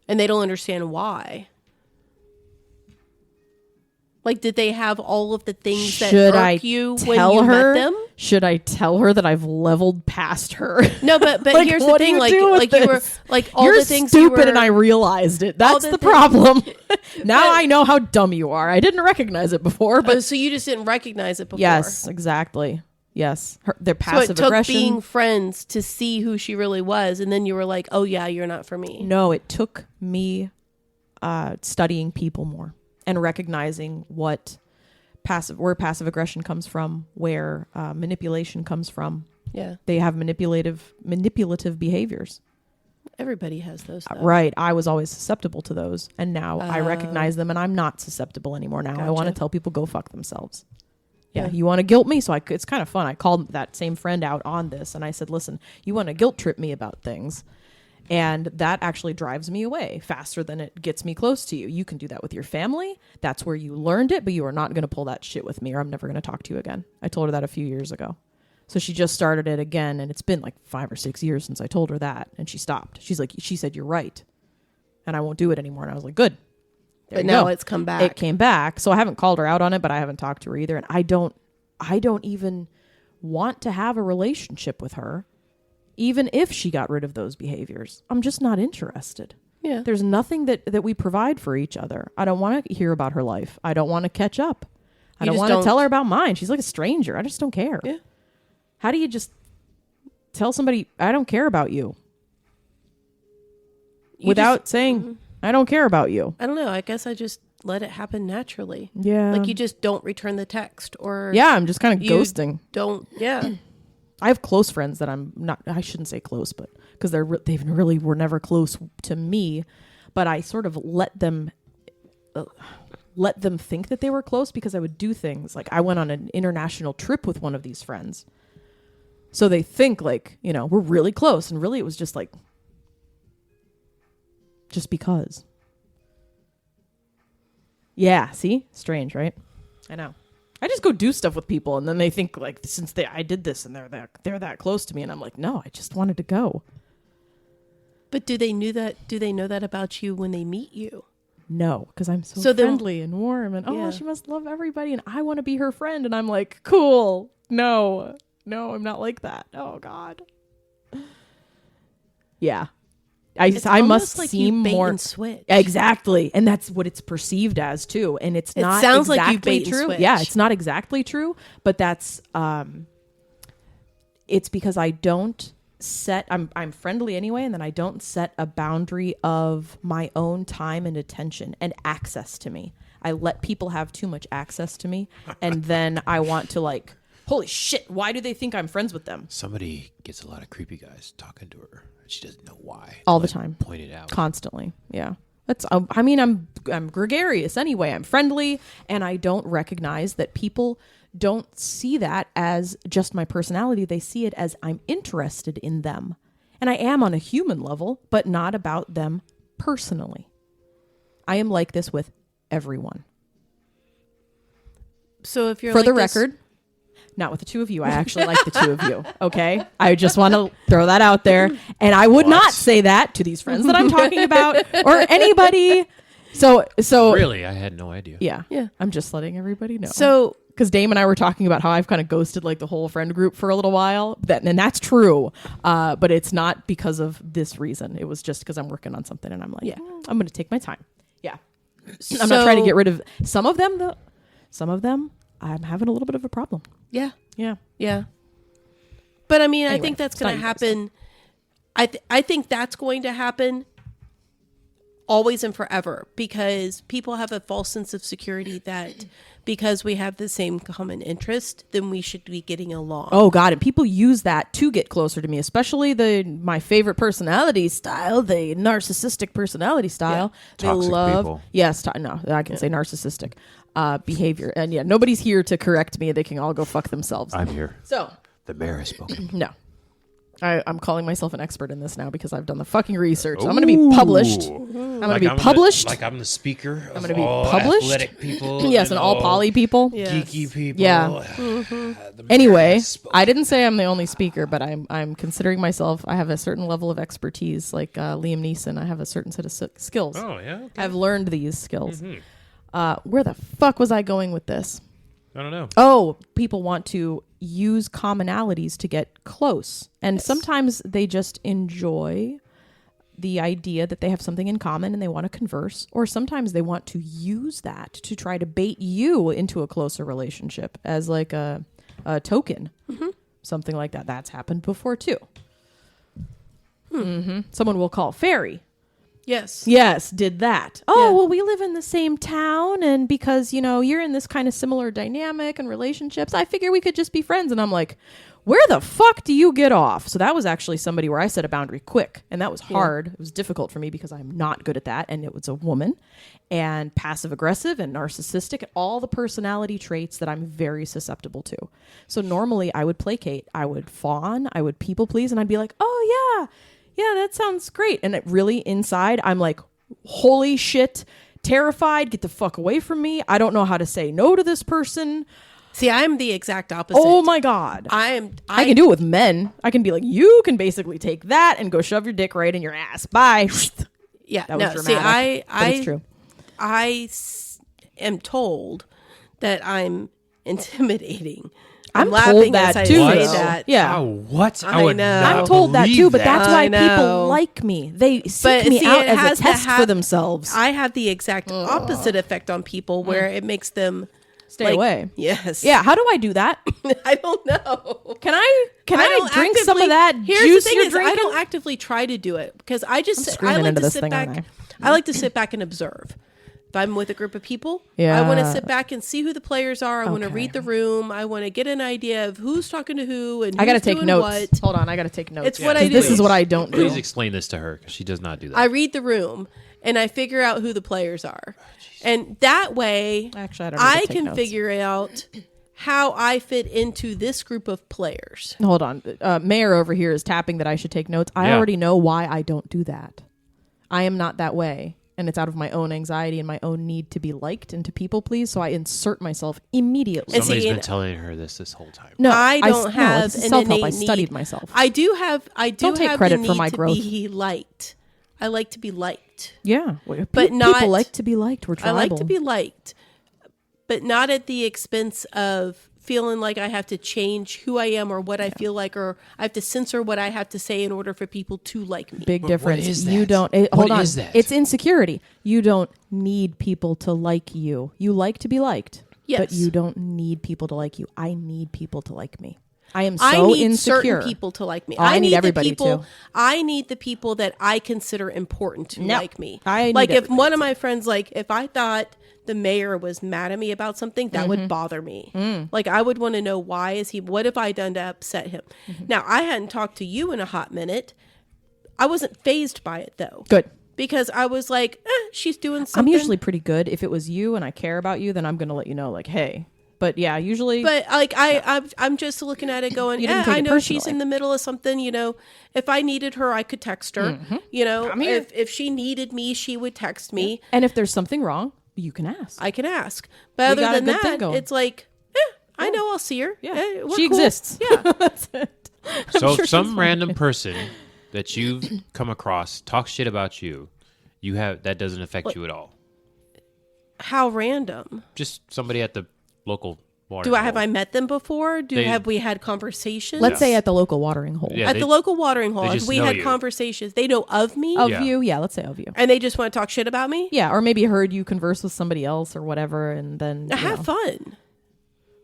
C: And they don't understand why. Like, did they have all of the things that
B: Should
C: irk
B: I
C: you when
B: tell
C: you
B: her?
C: met them?
B: Should I tell her that I've leveled past her?
C: No, but
B: Like,
C: here's the
B: what do
C: thing,
B: you
C: like
B: do with
C: you were
B: this?
C: like all
B: You're
C: the things
B: stupid,
C: you were,
B: and I realized it. That's
C: the
B: the
C: thing-
B: problem. Now I know how dumb you are. I didn't recognize it before, but
C: so you just didn't recognize it before.
B: yes, exactly. Yes, their
C: So it
B: passive
C: took
B: aggression.
C: being friends to see who she really was, and then you were like, "Oh yeah, you're not for me."
B: No, it took me studying people more and recognizing where passive aggression comes from, where manipulation comes from.
C: Yeah,
B: They have manipulative behaviors.
C: everybody has those. Though.
B: Right. I was always susceptible to those, and now I recognize them, and I'm not susceptible anymore. Now I want to
C: Gotcha.
B: tell people, go fuck themselves. Yeah.
C: Yeah.
B: You want to guilt me? So it's kind of fun. I called that same friend out on this, and I said, listen, you want to guilt trip me about things, and that actually drives me away faster than it gets me close to you. You can do that with your family. That's where you learned it, but you are not going to pull that shit with me, or I'm never going to talk to you again. I told her that a few years ago. So she just started it again, and it's been like 5 or 6 years since I told her that, and she stopped. She said, you're right, and I won't do it anymore. And I was like, good. There
C: But
B: you
C: now
B: go.
C: it's come back.
B: It came back. So I haven't called her out on it, but I haven't talked to her either. And I don't even want to have a relationship with her, even if she got rid of those behaviors. I'm just not interested.
C: Yeah.
B: There's nothing that we provide for each other. I don't want to hear about her life. I don't want to catch up. I
C: You
B: don't
C: just
B: want to
C: don't-
B: tell her about mine. She's like a stranger. I just don't care.
C: Yeah.
B: How do you just tell somebody, I don't care about you, without saying, I don't care about you?
C: I don't know. I guess I just let it happen naturally.
B: Yeah.
C: Like you just don't return the text or
B: Yeah, I'm just kind of
C: you
B: ghosting.
C: don't. Yeah.
B: I have close friends that I'm not, I shouldn't say close, but because they really were never close to me, but I sort of let them think that they were close because I would do things like I went on an international trip with one of these friends. So they think like, we're really close, and really it was just like, just because. Yeah, see? Strange, right? I know. I just go do stuff with people, and then they think like, since I did this and they're that close to me, and I'm like, no, I just wanted to go.
C: But do they know that about you when they meet you?
B: No, because I'm so
C: So then-
B: friendly and warm, and
C: Yeah.
B: she must love everybody, and I want to be her friend, and I'm like, cool. No, I'm not like that. Oh God. Yeah,
C: It's
B: I
C: almost
B: must
C: like
B: seem
C: you bait
B: more
C: and switch.
B: exactly, and that's what it's perceived as too, and it's
C: It
B: not
C: sounds like you
B: exactly
C: bait and
B: true.
C: switch.
B: Yeah, it's not exactly true, but that's it's because I don't set. I'm friendly anyway, and then I don't set a boundary of my own time and attention and access to me. I let people have too much access to me, and then I want to like, holy shit, why do they think I'm friends with them?
A: Somebody gets a lot of creepy guys talking to her. She doesn't know why.
B: All the time.
A: Point it out.
B: Constantly. Yeah. That's I mean, I'm gregarious anyway. I'm friendly, and I don't recognize that people don't see that as just my personality. They see it as I'm interested in them. And I am on a human level, but not about them personally. I am like this with everyone.
C: So if you're
B: For
C: like
B: the
C: this-
B: record, not with the two of you. I actually like the two of you. Okay. I just want to throw that out there. And I would not say that to these friends that I'm talking about or anybody. So
A: Really? I had no idea.
B: yeah.
C: Yeah.
B: I'm just letting everybody know.
C: So
B: because Dame and I were talking about how I've kind of ghosted like the whole friend group for a little while. And that's true. But it's not because of this reason. It was just because I'm working on something, and I'm like, I'm going to take my time. Yeah. I'm not trying to get rid of some of them, though. Some of them, I'm having a little bit of a problem.
C: yeah,
B: Yeah.
C: yeah. But I mean, I
B: Anyway,
C: think that's
B: it's
C: going to
B: not you guys.
C: happen. I think that's going to happen always and forever, because people have a false sense of security that because we have the same common interest, then we should be getting along.
B: Oh God! And people use that to get closer to me, especially my favorite personality style, the narcissistic personality style. They
A: Toxic
B: love,
A: people.
B: yes, no, I can say narcissistic behavior, and yeah, nobody's here to correct me. They can all go fuck themselves.
A: I'm here.
B: So
A: The mayor has spoken.
B: no, I'm calling myself an expert in this now because I've done the fucking research. I'm going to be published. I'm going to be published.
A: Like I'm the speaker.
B: I'm
A: of
B: going to be
A: all
B: published.
A: Athletic people.
B: Yes, and all poly people.
C: Yes.
A: geeky people.
B: Yeah.
A: The mayor
B: Anyway,
A: has spoken.
B: I didn't say I'm the only speaker, but I'm considering myself. I have a certain level of expertise, like Liam Neeson. I have a certain set of skills.
A: Oh yeah. Okay.
B: I've learned these skills. Where the fuck was I going with this?
A: I don't know.
B: Oh, people want to use commonalities to get close. And sometimes they just enjoy the idea that they have something in common and they want to converse. Or sometimes they want to use that to try to bait you into a closer relationship as like a token. Mm-hmm. Something like that. That's happened before too. Mm-hmm. Someone will call fairy. Yes, did that. Oh, well, we live in the same town, and because, you're in this kind of similar dynamic and relationships, I figure we could just be friends. And I'm like, where the fuck do you get off? So that was actually somebody where I set a boundary quick, and that was hard. It was difficult for me because I'm not good at that, and it was a woman, and passive aggressive and narcissistic, all the personality traits that I'm very susceptible to. So normally I would placate, I would fawn, I would people please, and I'd be like, oh yeah, that sounds great. And it really inside, I'm like, holy shit, terrified, get the fuck away from me. I don't know how to say no to this person.
C: See, I'm the exact opposite.
B: Oh my God. I can do it with men. I can be like, you can basically take that and go shove your dick right in your ass. Bye.
C: Yeah,
B: that was dramatic.
C: See,
B: but it's true.
C: I am told that I'm intimidating.
B: I'm
C: laughing
B: told that
C: as I
B: too.
C: say
B: What?
C: that.
B: Yeah.
A: Oh, what?
C: I
A: would
C: know.
A: not
B: I'm told that
A: believe
B: too, but that's why
C: I know.
B: people like me. They seek me
C: see,
B: out
C: it
B: as
C: has
B: a
C: to
B: test for themselves.
C: I have the exact opposite effect on people where it makes them
B: Stay away.
C: Yes.
B: Yeah. How do I do that?
C: I don't know.
B: Can I
C: don't
B: drink some
C: actively-
B: of that
C: Here's
B: juice
C: the thing
B: you're
C: is,
B: drinking?
C: I don't actively try to do it because I just I
B: screaming
C: like
B: into
C: to
B: this
C: sit
B: thing,
C: back.
B: aren't
C: I like to sit back and observe. If I'm with a group of people,
B: Yeah.
C: I want to sit back and see who the players are. I want to
B: Okay.
C: read the room. I want to get an idea of who's talking to who and
B: I got to
C: who's
B: take
C: doing
B: notes.
C: what.
B: Hold on, I got to take notes.
C: It's what I
B: 'Cause This
C: do.
B: is what I don't do.
A: Please explain this to her because she does not do that.
C: I read the room and I figure out who the players are. And that way,
B: Actually, I don't need to
C: I
B: take
C: can
B: notes.
C: figure out how I fit into this group of players.
B: Hold on. Mayor over here is tapping that I should take notes. I
A: Yeah.
B: already know why I don't do that. I am not that way. And it's out of my own anxiety and my own need to be liked and to people please. So I insert myself immediately.
C: And
A: Somebody's
C: see,
A: been telling her this whole time.
B: No,
C: I don't have
B: it's
C: an
B: self-help. I
C: innate
B: studied
C: need.
B: myself.
C: I do have
B: Don't take
C: have
B: credit
C: the
B: for
C: need
B: my
C: to
B: growth.
C: be liked. I like to be liked.
B: Yeah.
C: But not-
B: people like to be liked. We're
C: I
B: tribal.
C: like to be liked, but not at the expense of feeling like I have to change who I am or what I feel like, or I have to censor what I have to say in order for people to like me.
B: Big
A: But
B: difference.
A: what is
B: You
A: that?
B: don't
A: What
B: hold on.
A: is that?
B: It's insecurity. You don't need people to like you. You like to be liked.
C: Yes.
B: But you don't need people to like you. I need people to like me. I am so
C: I need
B: insecure.
C: certain people to like me.
B: Oh, I need
C: the
B: everybody
C: people,
B: to.
C: I need the people that I consider important to
B: No,
C: like me.
B: I need
C: like if
B: everybody
C: one of my friends, like if I thought the mayor was mad at me about something, that would bother me. Like I would want to know, why is he? What have I done to upset him? Now I hadn't talked to you in a hot minute. I wasn't fazed by it though.
B: Good.
C: Because I was like, she's doing
B: I'm
C: something.
B: usually pretty good. If it was you and I care about you, then I'm going to let you know, like, hey. But yeah, usually.
C: But like I'm just looking at it going,
B: You didn't take
C: I
B: it
C: know she's
B: personally.
C: in the middle of something. You know, if I needed her, I could text her. You know,
B: I'm here.
C: if she needed me, she would text me.
B: and if there's something wrong, you can ask.
C: I can ask. But
B: We got
C: other
B: a
C: than
B: good thing
C: that,
B: going.
C: it's like, I know I'll see her.
B: Yeah.
C: We're
B: She
C: cool.
B: exists.
C: Yeah.
B: That's it.
A: So
B: sure
A: if some
B: she's
A: random person that you've come across talks shit about you, that doesn't affect you at all.
C: How random.
A: Just somebody at the local water.
C: Have I met them before?
A: They-
C: Have we had conversations?
B: Let's say at the local watering hole.
A: Yeah,
C: at
A: they-
C: the local watering hole,
A: they
C: have
A: just
C: we
A: know
C: had
A: you.
C: conversations. They know of me,
B: Of
A: Yeah.
B: you. Yeah, let's say of you.
C: and they just want to talk shit about me.
B: Yeah, or maybe heard you converse with somebody else or whatever, and then you
C: Have
B: know.
C: fun.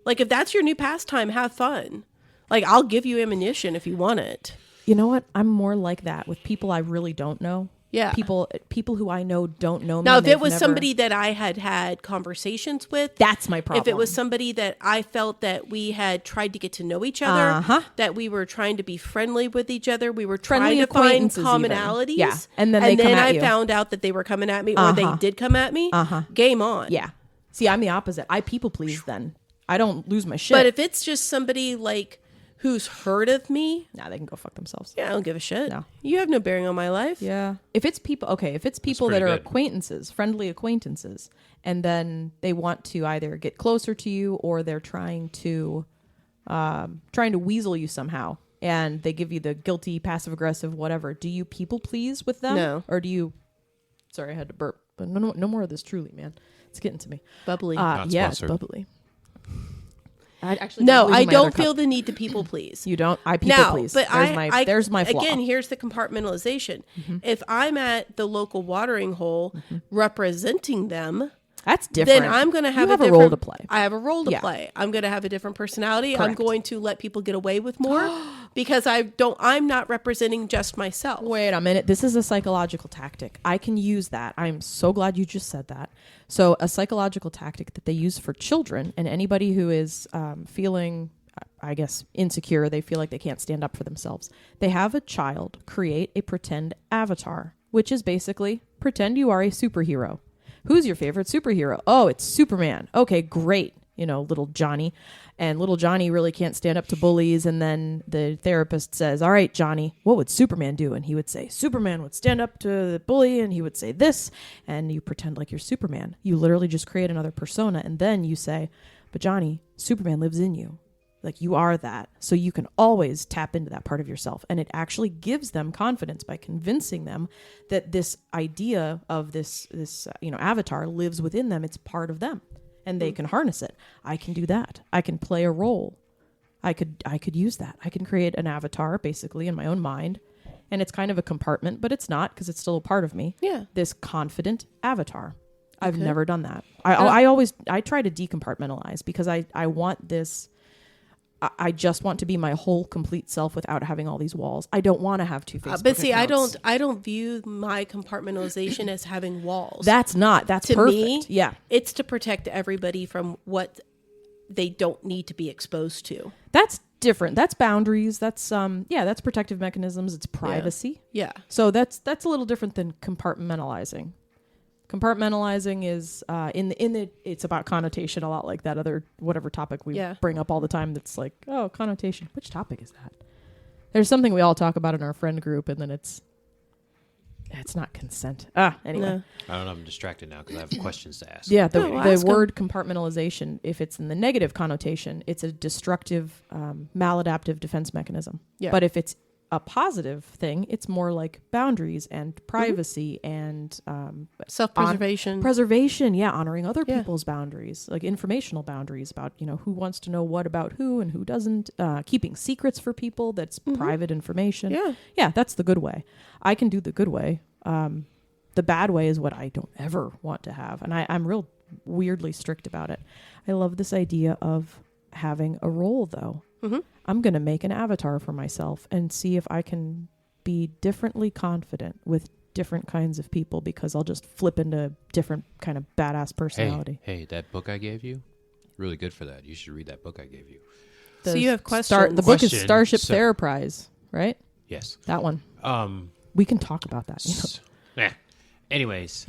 C: Like if that's your new pastime, have fun. Like I'll give you ammunition if you want it.
B: You know what? I'm more like that with people I really don't know.
C: Yeah.
B: People who I know don't know me.
C: Now,
B: and
C: if it
B: they've
C: was
B: never-
C: somebody that I had conversations with,
B: that's my problem.
C: if it was somebody that I felt that we had tried to get to know each other, that we were trying to be friendly with each other, we were
B: Friendly
C: trying to find
B: acquaintances even.
C: commonalities.
B: Yeah. And then they come at
C: I
B: you.
C: found out that they were coming at me, or they did come at me. Game on.
B: yeah. See, I'm the opposite. I people please. Then I don't lose my shit.
C: But if it's just somebody like who's heard of me,
B: nah, they can go fuck themselves.
C: yeah, I don't give a shit.
B: No.
C: You have no bearing on my life.
B: Yeah. If it's people that
A: pretty
B: are
A: good.
B: acquaintances, friendly acquaintances, and then they want to either get closer to you or they're trying to weasel you somehow, and they give you the guilty, passive aggressive, whatever. Do you people please with them?
C: No.
B: Or do you? Sorry, I had to burp. But no more of this. Truly, man. It's getting to me.
C: Bubbly.
A: Not
B: Yeah, it's
A: sponsored.
B: bubbly. I actually
C: No,
B: don't believe
C: I
B: in my other
C: don't feel
B: cup.
C: the need to people please.
B: You don't. I people
C: Now,
B: please.
C: but
B: There's my flaw.
C: Again, here's the compartmentalization. If I'm at the local watering hole representing them,
B: That's different.
C: then I'm going to have
B: You
C: a
B: role
C: different
B: to play.
C: I have a role to
B: Yeah.
C: play. I'm going to have a different personality. I'm
B: Correct.
C: going to let people get away with more because I'm not representing just myself.
B: Wait a minute. This is a psychological tactic. I can use that. I'm so glad you just said that. So a psychological tactic that they use for children and anybody who is feeling, I guess, insecure, they feel like they can't stand up for themselves. They have a child create a pretend avatar, which is basically pretend you are a superhero. Who's your favorite superhero? Oh, it's Superman. Okay, great. You know, little Johnny. And little Johnny really can't stand up to bullies. And then the therapist says, all right, Johnny, what would Superman do? And he would say, Superman would stand up to the bully and he would say this. And you pretend like you're Superman. You literally just create another persona. And then you say, but Johnny, Superman lives in you. Like you are that. So you can always tap into that part of yourself. And it actually gives them confidence by convincing them that this idea of this avatar lives within them. It's part of them and they can harness it. I can do that. I can play a role. I could use that. I can create an avatar basically in my own mind. And it's kind of a compartment, but it's not because it's still a part of me.
C: Yeah.
B: This confident avatar. I've
C: Okay.
B: never done that. I try to decompartmentalize because I want this. I just want to be my whole complete self without having all these walls. I don't want to have two Facebook
C: But see,
B: accounts.
C: I don't view my compartmentalization as having walls.
B: That's
C: to
B: perfect.
C: me,
B: Yeah.
C: it's to protect everybody from what they don't need to be exposed to.
B: That's different. That's boundaries. That's that's protective mechanisms. It's privacy.
C: Yeah.
B: So that's a little different than compartmentalizing. Compartmentalizing is it's about connotation a lot like that other whatever topic we bring up all the time that's like, oh, connotation. Which topic is that? There's something we all talk about in our friend group and then it's not consent. Anyway.
C: No.
A: I don't know. I'm distracted now because I have questions to ask.
B: Yeah, the
C: ask 'em.
B: word compartmentalization, if it's in the negative connotation, it's a destructive, maladaptive defense mechanism.
C: Yeah.
B: But if it's a positive thing, it's more like boundaries and privacy and
C: Self-preservation.
B: preservation. Yeah, honoring other
C: Yeah.
B: people's boundaries, like informational boundaries about who wants to know what about who and who doesn't. Keeping secrets for people, that's private information.
C: Yeah.
B: That's the good way. I can do the good way. The bad way is what I don't ever want to have, and I'm real weirdly strict about it. I love this idea of having a role, though. I'm going to make an avatar for myself and see if I can be differently confident with different kinds of people because I'll just flip into different kind of badass personality.
A: Hey, that book I gave you, really good for that. You should read that book I gave you.
C: So you have questions.
B: The book is
A: Question,
B: Starship
A: so-
B: Theraprize, right?
A: Yes.
B: That one. We can talk about that.
A: Anyways,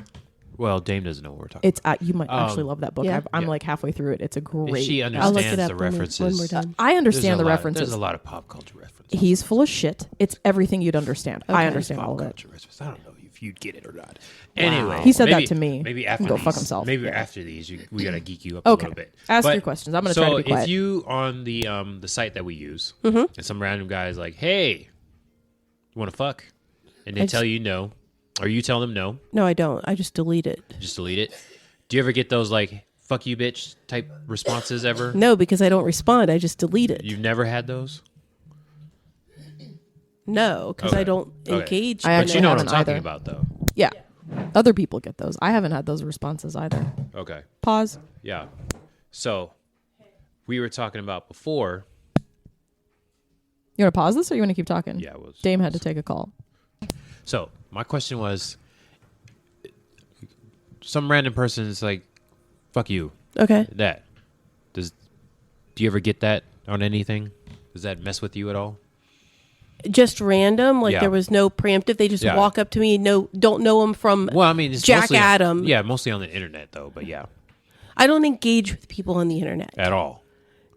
A: well, Dame doesn't know what we're talking
B: It's you might actually love that book.
C: yeah.
B: I'm
A: Yeah.
B: like halfway through it. It's a
A: about.
B: great.
A: If she
C: I'll look
A: understands
C: it up
A: the
C: when
A: references.
C: we're done.
B: I understand the
A: There's
B: references.
A: a lot of pop culture references.
B: He's full of shit. It's everything you'd understand. I
C: Okay.
B: understand
A: Pop
B: all of it.
A: culture references. I don't know if you'd get it or not. Anyway,
B: He said that
A: maybe-
B: to me.
A: Maybe
B: He
A: after
B: can go
A: these,
B: fuck himself.
A: Maybe
B: Yeah.
A: after these, we gotta geek you up
B: Okay.
A: a little bit.
B: Ask
A: But-
B: your questions. I'm gonna
A: so
B: try to be quiet.
A: if you on the site that we use, and some random guy's like, "Hey, you want to fuck?" and they tell you no, or you tell them no,
C: No, I don't. I just delete it.
A: just delete it. Do you ever get those like "fuck you, bitch" type responses ever?
C: No, because I don't respond. I just delete it.
A: You've never had those?
C: No, because
A: Okay.
C: I don't
A: Okay.
C: engage.
B: I
C: in
A: But
B: actually
A: you know what I'm
B: haven't
A: talking
B: either.
A: about, though.
B: Yeah. Other people get those. I haven't had those responses either.
A: Okay.
B: Pause.
A: Yeah. So we were talking about before.
B: You want to pause this or you want to keep talking?
A: Yeah, it was.
B: Dame had to take a call.
A: So my question was, some random person is like, "Fuck you."
C: Okay.
A: That do you ever get that on anything? Does that mess with you at all?
C: Just random, like
A: Yeah.
C: there was no preemptive. They just
A: Yeah.
C: walk up to me. No, don't know them from.
A: Well, I mean, it's
C: Jack
A: mostly,
C: Adam.
A: Yeah, mostly on the internet though, but yeah,
C: I don't engage with people on the internet.
A: at all.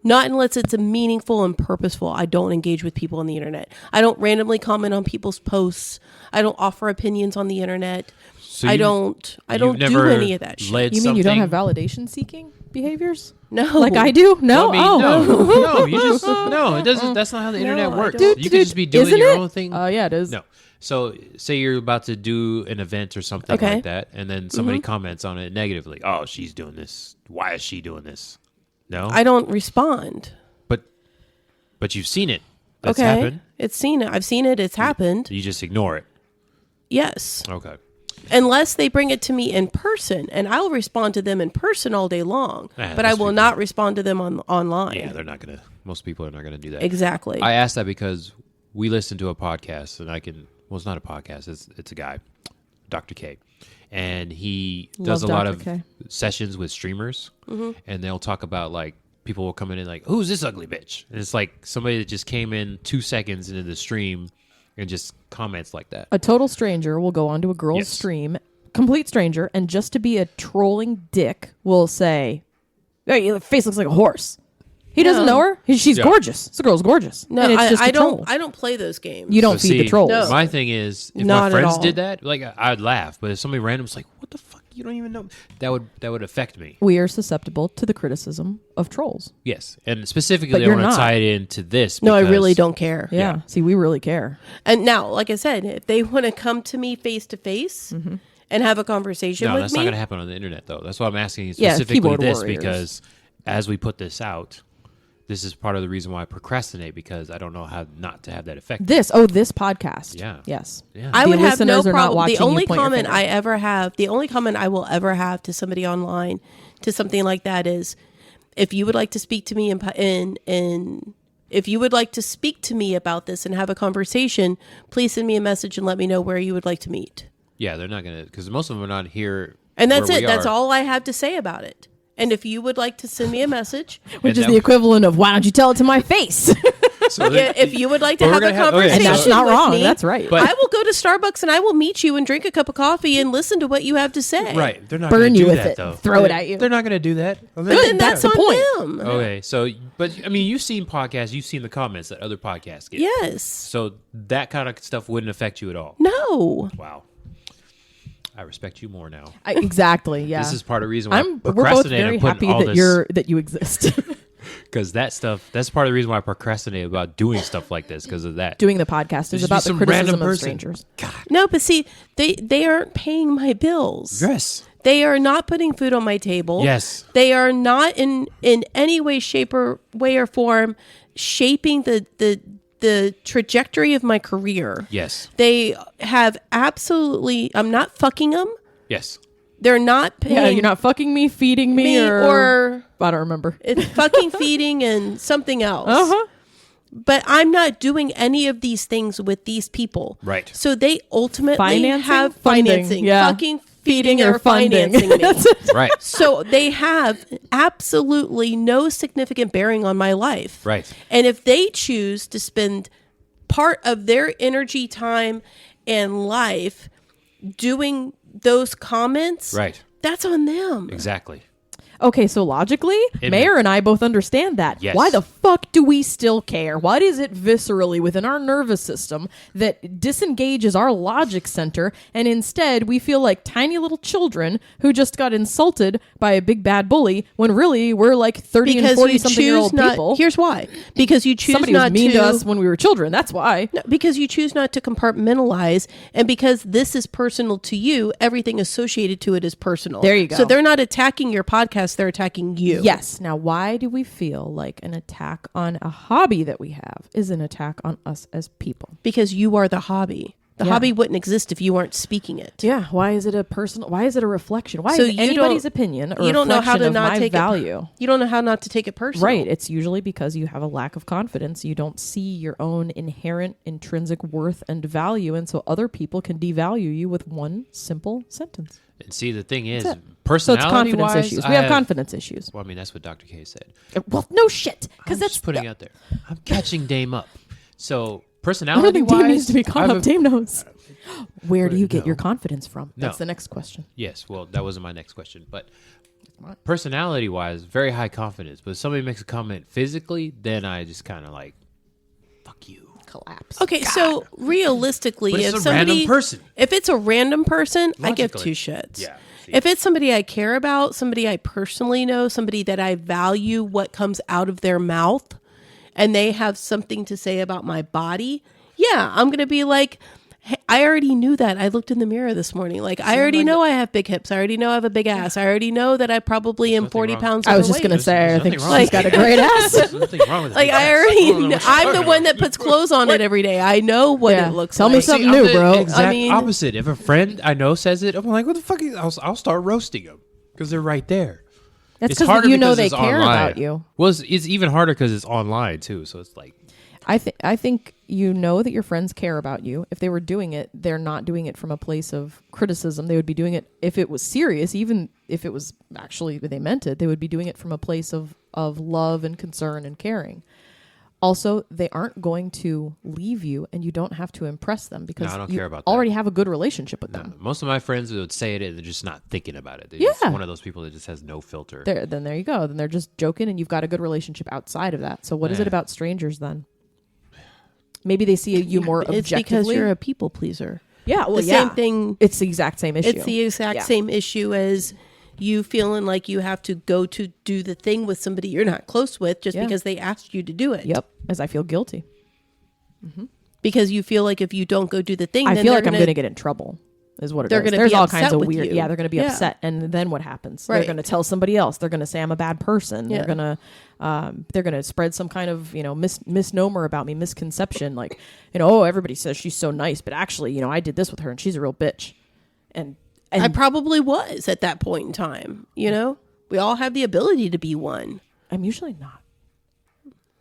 C: Not unless it's a meaningful and purposeful. I don't engage with people on the internet. I don't randomly comment on people's posts. I don't offer opinions on the internet.
A: So
C: I don't do any of that shit.
B: You mean you don't have validation seeking behaviors?
C: No.
B: Like I do? No.
A: No, you just no. It doesn't. That's not how the internet works.
C: don't.
A: You can just be doing your own thing.
B: Oh yeah, it is.
A: No. So say you're about to do an event or something like that, and then somebody comments on it negatively. Oh, she's doing this. Why is she doing this? No,
C: I don't respond.
A: But you've seen it. That's happened.
C: It's seen it. I've seen it. It's happened.
A: You just ignore it.
C: Yes.
A: Okay.
C: Unless they bring it to me in person, and I'll respond to them in person all day long. But I will not respond to them online.
A: Yeah, they're not gonna. Most people are not gonna do that.
C: Exactly.
A: I asked that because we listen to a podcast, and I can. Well, it's not a podcast. It's a guy, Dr. K, and he does a lot of sessions with streamers, and they'll talk about like people will come in and like, who's this ugly bitch? And it's like somebody that just came in 2 seconds into the stream and just comments like that.
B: A total stranger will go onto a girl's stream, complete stranger, and just to be a trolling dick will say, "Hey, your face looks like a horse." He doesn't know her. She's gorgeous. This girl's gorgeous.
C: No,
B: and it's just
C: I
B: a troll.
C: don't. I don't play those games.
B: You don't feed the trolls.
C: No.
A: My thing is, if
C: Not
A: my
C: at
A: friends
C: all.
A: did that, like I'd laugh. But if somebody random was like, "What the fuck? You don't even know," that would affect me.
B: We are susceptible to the criticism of trolls.
A: Yes, and specifically,
B: But
A: I
B: you're
A: want to
B: not.
A: tie it into this.
C: No, I
A: because-
C: really don't care.
B: Yeah. See, we really care.
C: And now, like I said, if they want to come to me face to face and have a conversation
A: No,
C: with
A: that's
C: me,
A: not going to happen on the internet, though. That's why I'm asking you
B: Yeah,
A: specifically
B: keyboard
A: this
B: warriors.
A: because as we put this out, this is part of the reason why I procrastinate because I don't know how not to have that effect.
B: This podcast.
A: Yeah.
B: Yes.
A: Yeah.
C: I
B: The
C: would have no
B: listeners are not
C: problem.
B: watching
C: The
B: you
C: only
B: point your
C: comment
B: finger.
C: I ever have, the only comment I will ever have to somebody online, to something like that is, if you would like to speak to me in if you would like to speak to me about this and have a conversation, please send me a message and let me know where you would like to meet.
A: Yeah, they're not going to because most of them are not here.
C: And that's
A: where
C: it.
A: we
C: That's
A: are.
C: all I have to say about it. And if you would like to send me a message,
B: Which
A: And
B: is
A: that-
B: the equivalent of, why don't you tell it to my face?
A: So then-
C: if you would like to
A: But we're
C: have a
A: gonna have- okay,
C: conversation,
B: And that's not
C: with
B: wrong.
C: me,
B: That's right.
A: But-
C: I will go to Starbucks and I will meet you and drink a cup of coffee and listen to what you have to say.
A: right, they're not
B: Burn
A: going to
B: you
A: do
B: with
A: that
B: it.
A: though.
B: Throw it at you.
A: They're not going to do that.
C: But then that's
B: the
C: on
B: point.
C: them.
A: Okay, so but I mean, you've seen podcasts, you've seen the comments that other podcasts get.
C: Yes.
A: So that kind of stuff wouldn't affect you at all.
C: No.
A: Wow. I respect you more now.
B: Exactly. Yeah.
A: This is part of the reason why I'm
B: We're both
A: procrastinating
B: very
A: and putting
B: happy
A: all
B: that you exist.
A: because that's part of the reason why I procrastinate about doing stuff like this because of that.
B: Doing the podcast is
A: Just
B: about
A: be
B: the
A: some
B: criticism
A: random
B: of
A: person.
B: strangers.
C: No, but see, they aren't paying my bills.
A: Yes.
C: They are not putting food on my table.
A: Yes.
C: They are not in any way, shape, or form shaping the trajectory of my career.
A: Yes.
C: They have absolutely. I'm not fucking them.
A: Yes.
C: They're not paying.
B: Yeah, you're not fucking me, feeding me, or I don't remember.
C: it's fucking feeding and something else.
B: Uh-huh.
C: But I'm not doing any of these things with these people.
A: Right.
C: So they ultimately
B: Financing?
C: have
B: Funding,
C: financing,
B: yeah.
C: fucking feeding
B: Feeding or
C: or
B: funding.
C: financing me.
B: That's it.
A: Right.
C: So they have absolutely no significant bearing on my life.
A: Right.
C: And if they choose to spend part of their energy, time, and life doing those comments,
A: Right.
C: that's on them.
A: Exactly.
B: Okay, so logically, Mayor and I both understand that.
A: Yes.
B: Why the fuck do we still care? What is it viscerally within our nervous system that disengages our logic center, and instead we feel like tiny little children who just got insulted by a big bad bully when really we're like 30 and 40 something year old
C: not.
B: people?
C: Here's why: because you choose
B: Somebody
C: not
B: was mean
C: to
B: to us when we were children. That's why.
C: No, because you choose not to compartmentalize, and because this is personal to you, everything associated to it is personal.
B: There you go.
C: So they're not attacking your podcast; they're attacking you.
B: Yes. Now, why do we feel like an attack on a hobby that we have is an attack on us as people?
C: Because you are the hobby. The
B: Yeah.
C: hobby wouldn't exist if you weren't speaking it.
B: Yeah. Why is it a personal? Why is it a reflection? Why
C: So
B: is
C: you
B: anybody's
C: don't-
B: opinion a
C: You don't know how
B: reflection
C: to
B: of
C: not
B: my
C: take
B: value?
C: You don't know how not to take it personal.
B: Right. It's usually because you have a lack of confidence. You don't see your own inherent intrinsic worth and value. And so other people can devalue you with one simple sentence.
A: And see, the thing is,
B: That's it. So it's
A: personality
B: confidence
A: wise,
B: issues. We have confidence issues.
A: Well, I mean, that's what Dr. K said.
B: Well, no shit.
A: I'm
B: Because that's
A: just putting out there. I'm catching Dame up. So
B: I don't
A: personality
B: think Dame
A: wise,
B: needs to be caught up. Dame knows. Where do you get
A: No.
B: your confidence from?
A: No.
B: That's the next question.
A: Yes. Well, that wasn't my next question, but personality-wise, very high confidence. But if somebody makes a comment physically, then I just kind of like, fuck you.
B: Collapse.
C: Okay, so realistically,
A: But
C: if
A: it's a random person.
C: if it's a random person, I give
A: Logically.
C: 2 shits.
A: Yeah, see.
C: If it's somebody I care about, somebody I personally know, somebody that I value what comes out of their mouth, and they have something to say about my body, yeah, I'm gonna be like, hey, I already knew that. I looked in the mirror this morning. Like, I already know I have big hips. I already know I have a big ass. I already know that I probably am
A: nothing
C: 40
A: wrong.
C: pounds
B: I was just
C: overweight.
B: going to say, I think
A: nothing wrong
B: she's got a great ass.
A: There's nothing wrong with it.
C: Like, I already know. I'm the one that puts clothes on it every day. I know what
B: Yeah.
C: it looks
B: Tell
C: like.
B: me something
A: I'm
B: new,
A: the
B: bro.
A: Exact
C: I mean-
A: opposite. If a friend I know says it, I'm like, what the fuck? I'll start roasting them because they're right there.
B: That's
A: It's
B: because
A: harder
B: you know
A: because
B: they
A: it's
B: care
A: online.
B: about you.
A: Well, it's even harder because it's online too. So it's like,
B: I think you know that your friends care about you. If they were doing it, they're not doing it from a place of criticism. They would be doing it if it was serious, even if it was actually they meant it. They would be doing it from a place of love and concern and caring. Also, they aren't going to leave you, and you don't have to impress them because
A: No, I don't
B: you
A: care about that.
B: already have a good relationship with them.
A: most of my friends would say it and they're just not thinking about it. They're just
B: Yeah.
A: one of those people that just has no filter.
B: Then there you go. Then they're just joking, and you've got a good relationship outside of that. So what is it
A: Yeah.
B: about strangers then? Maybe they see you more
C: It's
B: objectively.
C: because you're a people pleaser.
B: Yeah, well,
C: the
B: yeah.
C: same thing.
B: It's the exact same issue.
C: It's the exact
B: Yeah.
C: same issue as you feeling like you have to go to do the thing with somebody you're not close with just
B: Yeah.
C: because they asked you to do it.
B: Yep. As I feel guilty.
C: Because you feel like if you don't go do the thing,
B: I
C: then
B: feel
C: they're
B: like I'm going to get in trouble. Is what it
C: they're
B: is.
C: gonna
B: There's
C: be
B: all
C: upset
B: kinds of
C: with
B: weird.
C: you.
B: Yeah, they're going to be
C: Yeah.
B: upset, and then what happens?
C: Right.
B: They're going to tell somebody else. They're going to say I'm a bad person.
C: Yeah.
B: They're going to spread some kind of misnomer about me, misconception. Like oh, everybody says she's so nice, but actually I did this with her, and she's a real bitch. And
C: I probably was at that point in time. We all have the ability to be one.
B: I'm usually not,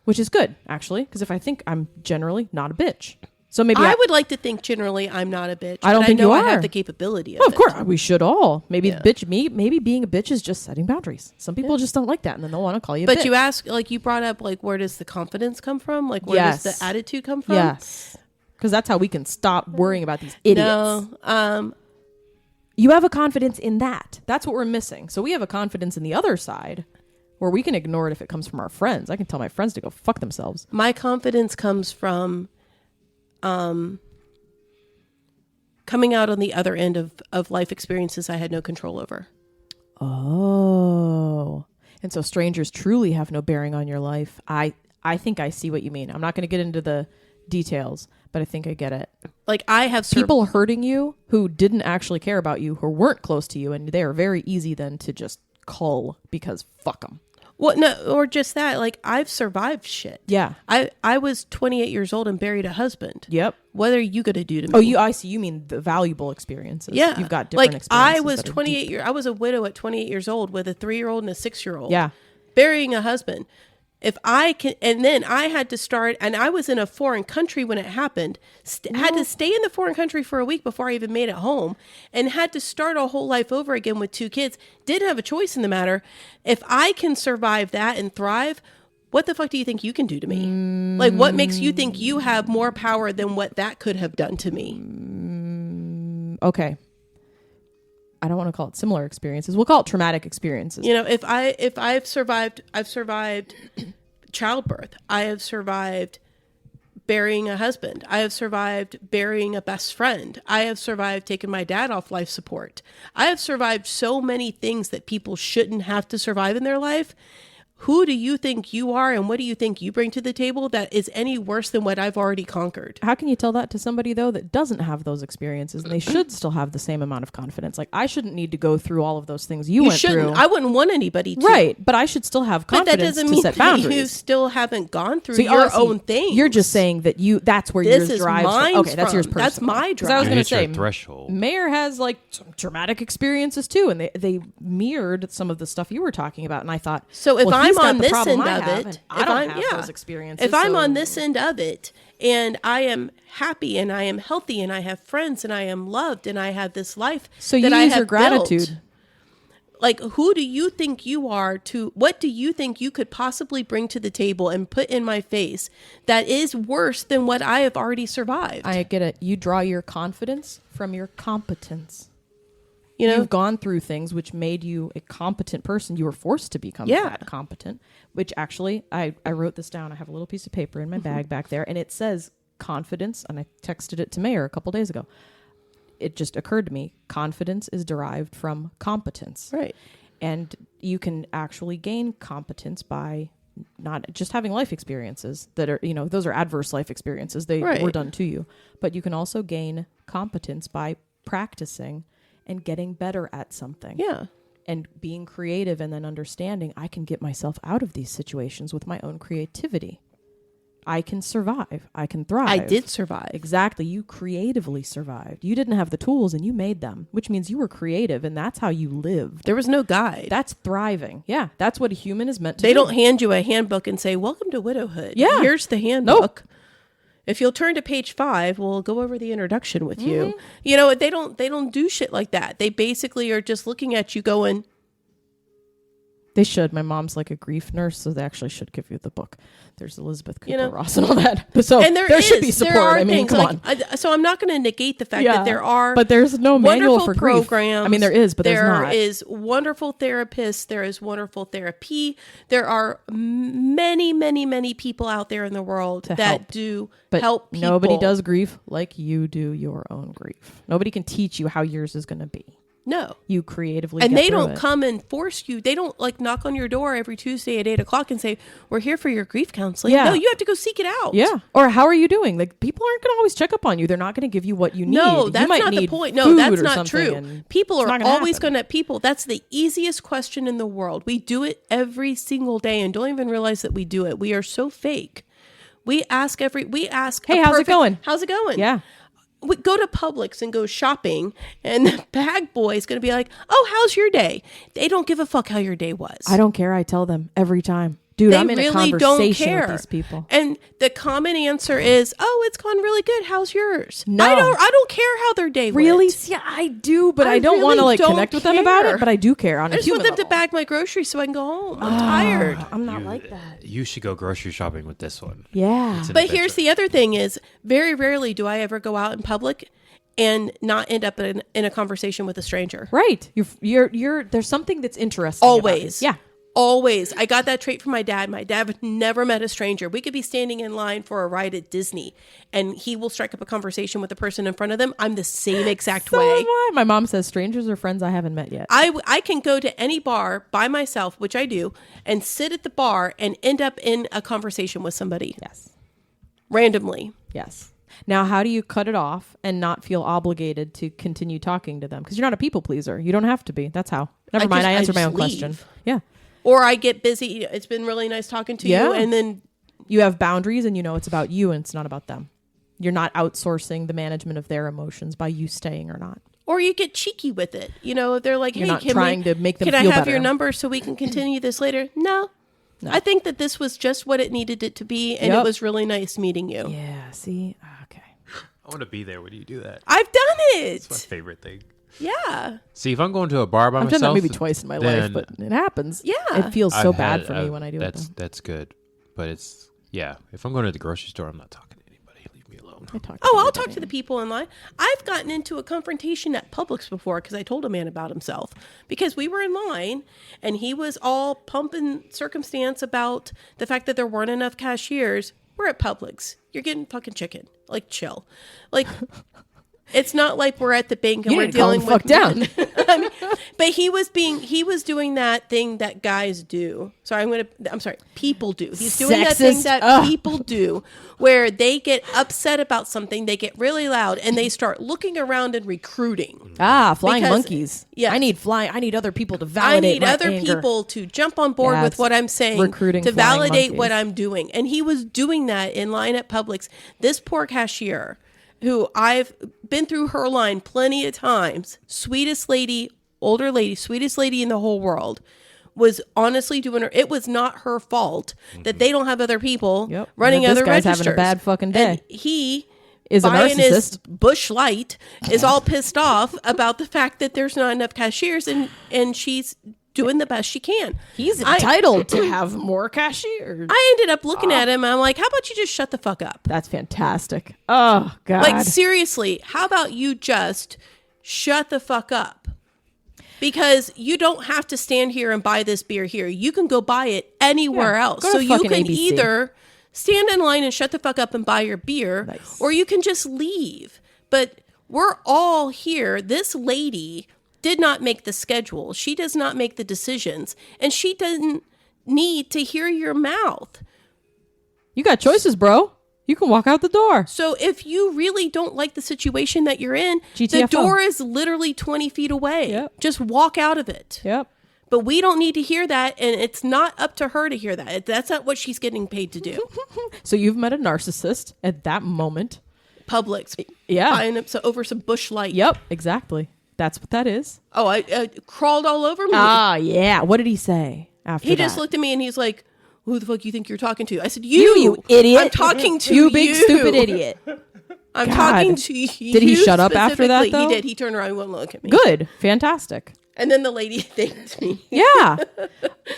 B: which is good actually, because if I think I'm generally not a bitch, so maybe
C: I would like to think generally I'm not a bitch.
B: I don't
C: but
B: think
C: I know
B: you
C: I
B: are.
C: have the capability of
B: Well, of
C: it.
B: course, we should all. Maybe
C: Yeah.
B: maybe being a bitch is just setting boundaries. Some people just don't like that, and then they'll want to call you a
C: But
B: bitch.
C: you ask, like you brought up, like where does the confidence come from? Like where does
B: Yes.
C: the attitude come from?
B: Yes. Because that's how we can stop worrying about these idiots.
C: No.
B: You have a confidence in that. That's what we're missing. So we have a confidence in the other side where we can ignore it if it comes from our friends. I can tell my friends to go fuck themselves.
C: My confidence comes from coming out on the other end of life experiences I had no control over.
B: Oh. And so strangers truly have no bearing on your life. I think I see what you mean. I'm not going to get into the details, but I think I get it.
C: Like I have
B: People hurting you who didn't actually care about you, who weren't close to you, and they are very easy then to just cull because fuck them.
C: Well, no, or just that. Like I've survived shit.
B: Yeah.
C: I was 28 years old and buried a husband.
B: Yep.
C: What are you gonna do to me?
B: Oh, I see. You mean the valuable experiences.
C: Yeah,
B: You've got different
C: like
B: experiences.
C: I was
B: that are
C: 28
B: deep.
C: years. I was a widow at 28 years old with a 3-year-old and a 6-year-old.
B: Yeah.
C: Burying a husband. If I can, and then I had to start, and I was in a foreign country when it happened. Had to stay in the foreign country for a week before I even made it home, and had to start a whole life over again with 2 kids. Didn't have a choice in the matter. If I can survive that and thrive, what the fuck do you think you can do to me? Like, what makes you think you have more power than what that could have done to me?
B: Okay. I don't want to call it similar experiences. We'll call it traumatic experiences.
C: If I've survived childbirth. I have survived burying a husband. I have survived burying a best friend. I have survived taking my dad off life support. I have survived so many things that people shouldn't have to survive in their life. Who do you think you are, and what do you think you bring to the table that is any worse than what I've already conquered?
B: How can you tell that to somebody, though, that doesn't have those experiences, and they should still have the same amount of confidence? Like, I shouldn't need to go through all of those things you went
C: shouldn't.
B: through.
C: I wouldn't want anybody to.
B: Right, but I should still have
C: But that
B: confidence
C: doesn't
B: to
C: mean
B: set
C: that you
B: boundaries.
C: still haven't gone through
B: So
C: your
B: see,
C: own thing.
B: You're just saying that that's where
C: This
B: yours
C: is
B: drives.
C: mine
B: Okay, that's yours
C: from.
B: personally.
C: That's my
B: 'Cause I was
C: drive.
B: going to
A: Hit
B: say,
A: your threshold.
B: Mayor has like some traumatic experiences too, and they mirrored some of the stuff you were talking about, and I thought,
C: So if
B: well,
C: I'm
B: he's got
C: on
B: the
C: this
B: problem
C: end
B: I
C: of
B: have,
C: it,
B: and I
C: if
B: don't
C: I'm-
B: have
C: yeah.
B: those experiences.
C: If I'm
B: so-
C: on this end of it and I am happy and I am healthy and I have friends and I am loved and I have this life
B: so you
C: that I
B: use
C: have
B: your gratitude.
C: built, like who do you think you are to what do you think you could possibly bring to the table and put in my face that is worse than what I have already survived?
B: I get it. You draw your confidence from your competence.
C: You know,
B: you've gone through things which made you a competent person. You were forced to become that competent, which actually, I wrote this down. I have a little piece of paper in my bag back there, and it says confidence, and I texted it to Mayor a couple days ago. It just occurred to me, confidence is derived from competence.
C: right.
B: And you can actually gain competence by not just having life experiences that are, those are adverse life experiences. They were done to you. But you can also gain competence by practicing and getting better at something.
C: Yeah.
B: And being creative, and then understanding I can get myself out of these situations with my own creativity. I can survive. I can thrive.
C: I did survive.
B: Exactly. You creatively survived. You didn't have the tools and you made them, which means you were creative, and that's how you lived.
C: There was no guide.
B: That's thriving. Yeah. That's what a human is meant to
C: They
B: do.
C: don't hand you a handbook and say, welcome to widowhood.
B: Yeah.
C: Here's the handbook. If you'll turn to page 5, we'll go over the introduction with you. You know, they don't do shit like that. They basically are just looking at you going,
B: They should. My mom's like a grief nurse, so they actually should give you the book. There's Elizabeth Kubler-Ross and all that. But so
C: and there
B: should be support.
C: There are
B: I mean,
C: things
B: come
C: like,
B: on.
C: so I'm not going to negate the fact that there are,
B: but there's no manual
C: wonderful
B: for grief.
C: programs.
B: I mean, there is, but there's not.
C: There is wonderful therapists. There is wonderful therapy. There are many, many, many people out there in the world that
B: help.
C: do
B: But
C: help people.
B: nobody does grief like you do your own grief. Nobody can teach you how yours is going to be.
C: No.
B: You creatively
C: And
B: get
C: they
B: through
C: don't
B: it.
C: come and force you. They don't like knock on your door every Tuesday at 8:00 and say, we're here for your grief counseling.
B: Yeah.
C: No, you have to go seek it out.
B: Yeah. Or how are you doing? Like, people aren't going to always check up on you. They're not going to give you what you need.
C: No,
B: You
C: that's
B: might
C: not the
B: need
C: point. No,
B: food
C: that's
B: or
C: not
B: something,
C: true.
B: and
C: People
B: it's
C: are
B: not gonna
C: always
B: happen.
C: going to, that's the easiest question in the world. We do it every single day and don't even realize that we do it. We are so fake. We ask,
B: Hey,
C: a
B: how's it going?
C: How's it going?
B: Yeah.
C: We go to Publix and go shopping, and the bag boy is going to be like, oh, how's your day? They don't give a fuck how your day was.
B: I don't care. I tell them every time. Dude,
C: They
B: I'm in a
C: really don't
B: conversation
C: care.
B: with these people.
C: And the common answer is, oh, it's gone really good. How's yours?
B: No.
C: I don't care how their day
B: Really?
C: went.
B: Yeah, I do, but
C: I
B: I don't want to
C: really
B: like
C: don't
B: connect with them about
C: care.
B: it, but I do care on
C: I
B: a
C: just
B: human
C: want them to
B: level.
C: bag my groceries so I can go home. I'm tired.
B: I'm not like that.
A: You should go grocery shopping with this one.
B: Yeah.
A: It's an
C: But
A: adventure.
C: here's the other thing is, very rarely do I ever go out in public and not end up in a conversation with a stranger.
B: Right. You're there's something that's interesting about
C: Always.
B: it. Yeah.
C: Always. I got that trait from my dad. My dad never met a stranger. We could be standing in line for a ride at Disney and he will strike up a conversation with the person in front of them. I'm the same exact
B: So
C: way.
B: am I. My mom says strangers are friends I haven't met yet.
C: I can go to any bar by myself, which I do, and sit at the bar and end up in a conversation with somebody
B: Yes.
C: randomly.
B: Yes. Now, how do you cut it off and not feel obligated to continue talking to them? Because you're not a people pleaser. You don't have to be. That's how. Never mind. I answered my own question. Yeah.
C: Or I get busy. It's been really nice talking to
B: Yeah.
C: you. And then
B: You have boundaries and you know it's about you and it's not about them. You're not outsourcing the management of their emotions by you staying or not.
C: or you get cheeky with it. You know, if they're like,
B: You're
C: hey,
B: not trying to make them
C: can
B: feel
C: I have
B: better.
C: your number so we can continue this later? No. I think that this was just what it needed it to be. And
B: Yep.
C: it was really nice meeting you.
B: Yeah. See? Okay.
A: I want to be there when you do that.
C: I've done it.
A: It's my favorite thing.
C: Yeah.
A: See, if I'm going to a bar by
B: I've
A: myself,
B: done that maybe twice in my life,
A: then
B: but it happens.
C: Yeah.
B: It feels so
A: I've
B: bad
A: had-
B: for me
A: I've-
B: when I do it. Though.
A: That's good, but it's if I'm going to the grocery store, I'm not talking to anybody. Leave me alone.
B: I talk to
C: Oh, I'll
B: everybody.
C: talk to the people in line. I've gotten into a confrontation at Publix before because I told a man about himself. Because we were in line and he was all pumping circumstance about the fact that there weren't enough cashiers. We're at Publix. You're getting fucking chicken. Like, chill. Like, it's not like we're at the bank and
B: You
C: we're
B: need to calm
C: dealing
B: the fuck
C: with
B: down.
C: I mean, but he was doing that thing that guys do. I'm sorry, people do. He's doing that thing
B: Sexist.
C: that
B: Ugh.
C: people do where they get upset about something, they get really loud and they start looking around and recruiting.
B: Flying
C: Because-
B: monkeys.
C: yes.
B: I need other people to
C: I
B: validate
C: need
B: my
C: other
B: anger.
C: people to jump on board
B: Yeah,
C: with
B: it's
C: what I'm saying
B: recruiting
C: to
B: flying
C: validate what
B: monkeys.
C: I'm doing. And he was doing that in line at Publix. This poor cashier, who I've been through her line plenty of times, sweetest lady, older lady, sweetest lady in the whole world, was honestly doing her. It was not her fault that they don't have other people
B: Yep.
C: running
B: And this
C: other
B: guy's
C: registers.
B: having a bad fucking day.
C: And he
B: Is a
C: buying his
B: narcissist.
C: Bush Light is all pissed off about the fact that there's not enough cashiers and she's doing the best she can.
B: He's entitled to have more cashiers.
C: I ended up looking at him and I'm like, how about you just shut the fuck up?
B: That's fantastic. Oh, God.
C: Like, seriously, how about you just shut the fuck up? Because you don't have to stand here and buy this beer here. You can go buy it anywhere else.
B: go to
C: So you
B: fucking
C: can
B: ABC.
C: either stand in line and shut the fuck up and buy your beer,
B: Nice.
C: or you can just leave. But we're all here. This lady did not make the schedule. She does not make the decisions. And she doesn't need to hear your mouth.
B: You got choices, bro. You can walk out the door.
C: So if you really don't like the situation that you're in, the
B: GTFO.
C: door is literally 20 feet away.
B: Yep.
C: Just walk out of it.
B: Yep.
C: But we don't need to hear that, and it's not up to her to hear that. That's not what she's getting paid to do.
B: So you've met a narcissist at that moment.
C: Publix.
B: Yeah.
C: Buying up over some Bush Light.
B: Yep, exactly. That's what that is.
C: Oh, I crawled all over me.
B: Ah, yeah. What did he say after
C: He
B: that?
C: just looked at me and he's like, who the fuck you think you're talking to? I said, you
B: idiot.
C: I'm talking to
B: you. Big stupid idiot.
C: I'm
B: God.
C: talking to you.
B: Did he shut up after that,
C: specifically.
B: though?
C: He did. He turned around and wouldn't look at me.
B: Good. Fantastic.
C: And then the lady thanked me.
B: Yeah.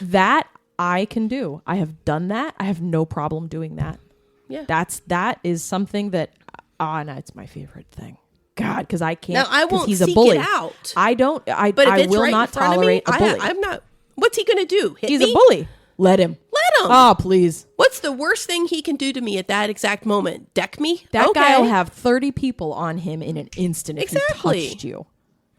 B: That I can do. I have done that. I have no problem doing that.
C: Yeah.
B: That is something that no, it's my favorite thing. God, because I can't.
C: Now, I
B: 'cause
C: won't
B: he's a
C: seek
B: bully.
C: it out.
B: I don't. I
C: But if it's
B: will
C: right
B: not
C: in front
B: tolerate
C: of
B: a
C: me,
B: bully.
C: I'm not. What's he going to do? Hit
B: He's
C: me?
B: a bully. Let him.
C: Let him.
B: Oh, please.
C: What's the worst thing he can do to me at that exact moment? Deck me?
B: That
C: Okay.
B: guy will have 30 people on him in an instant if
C: Exactly.
B: he touched you.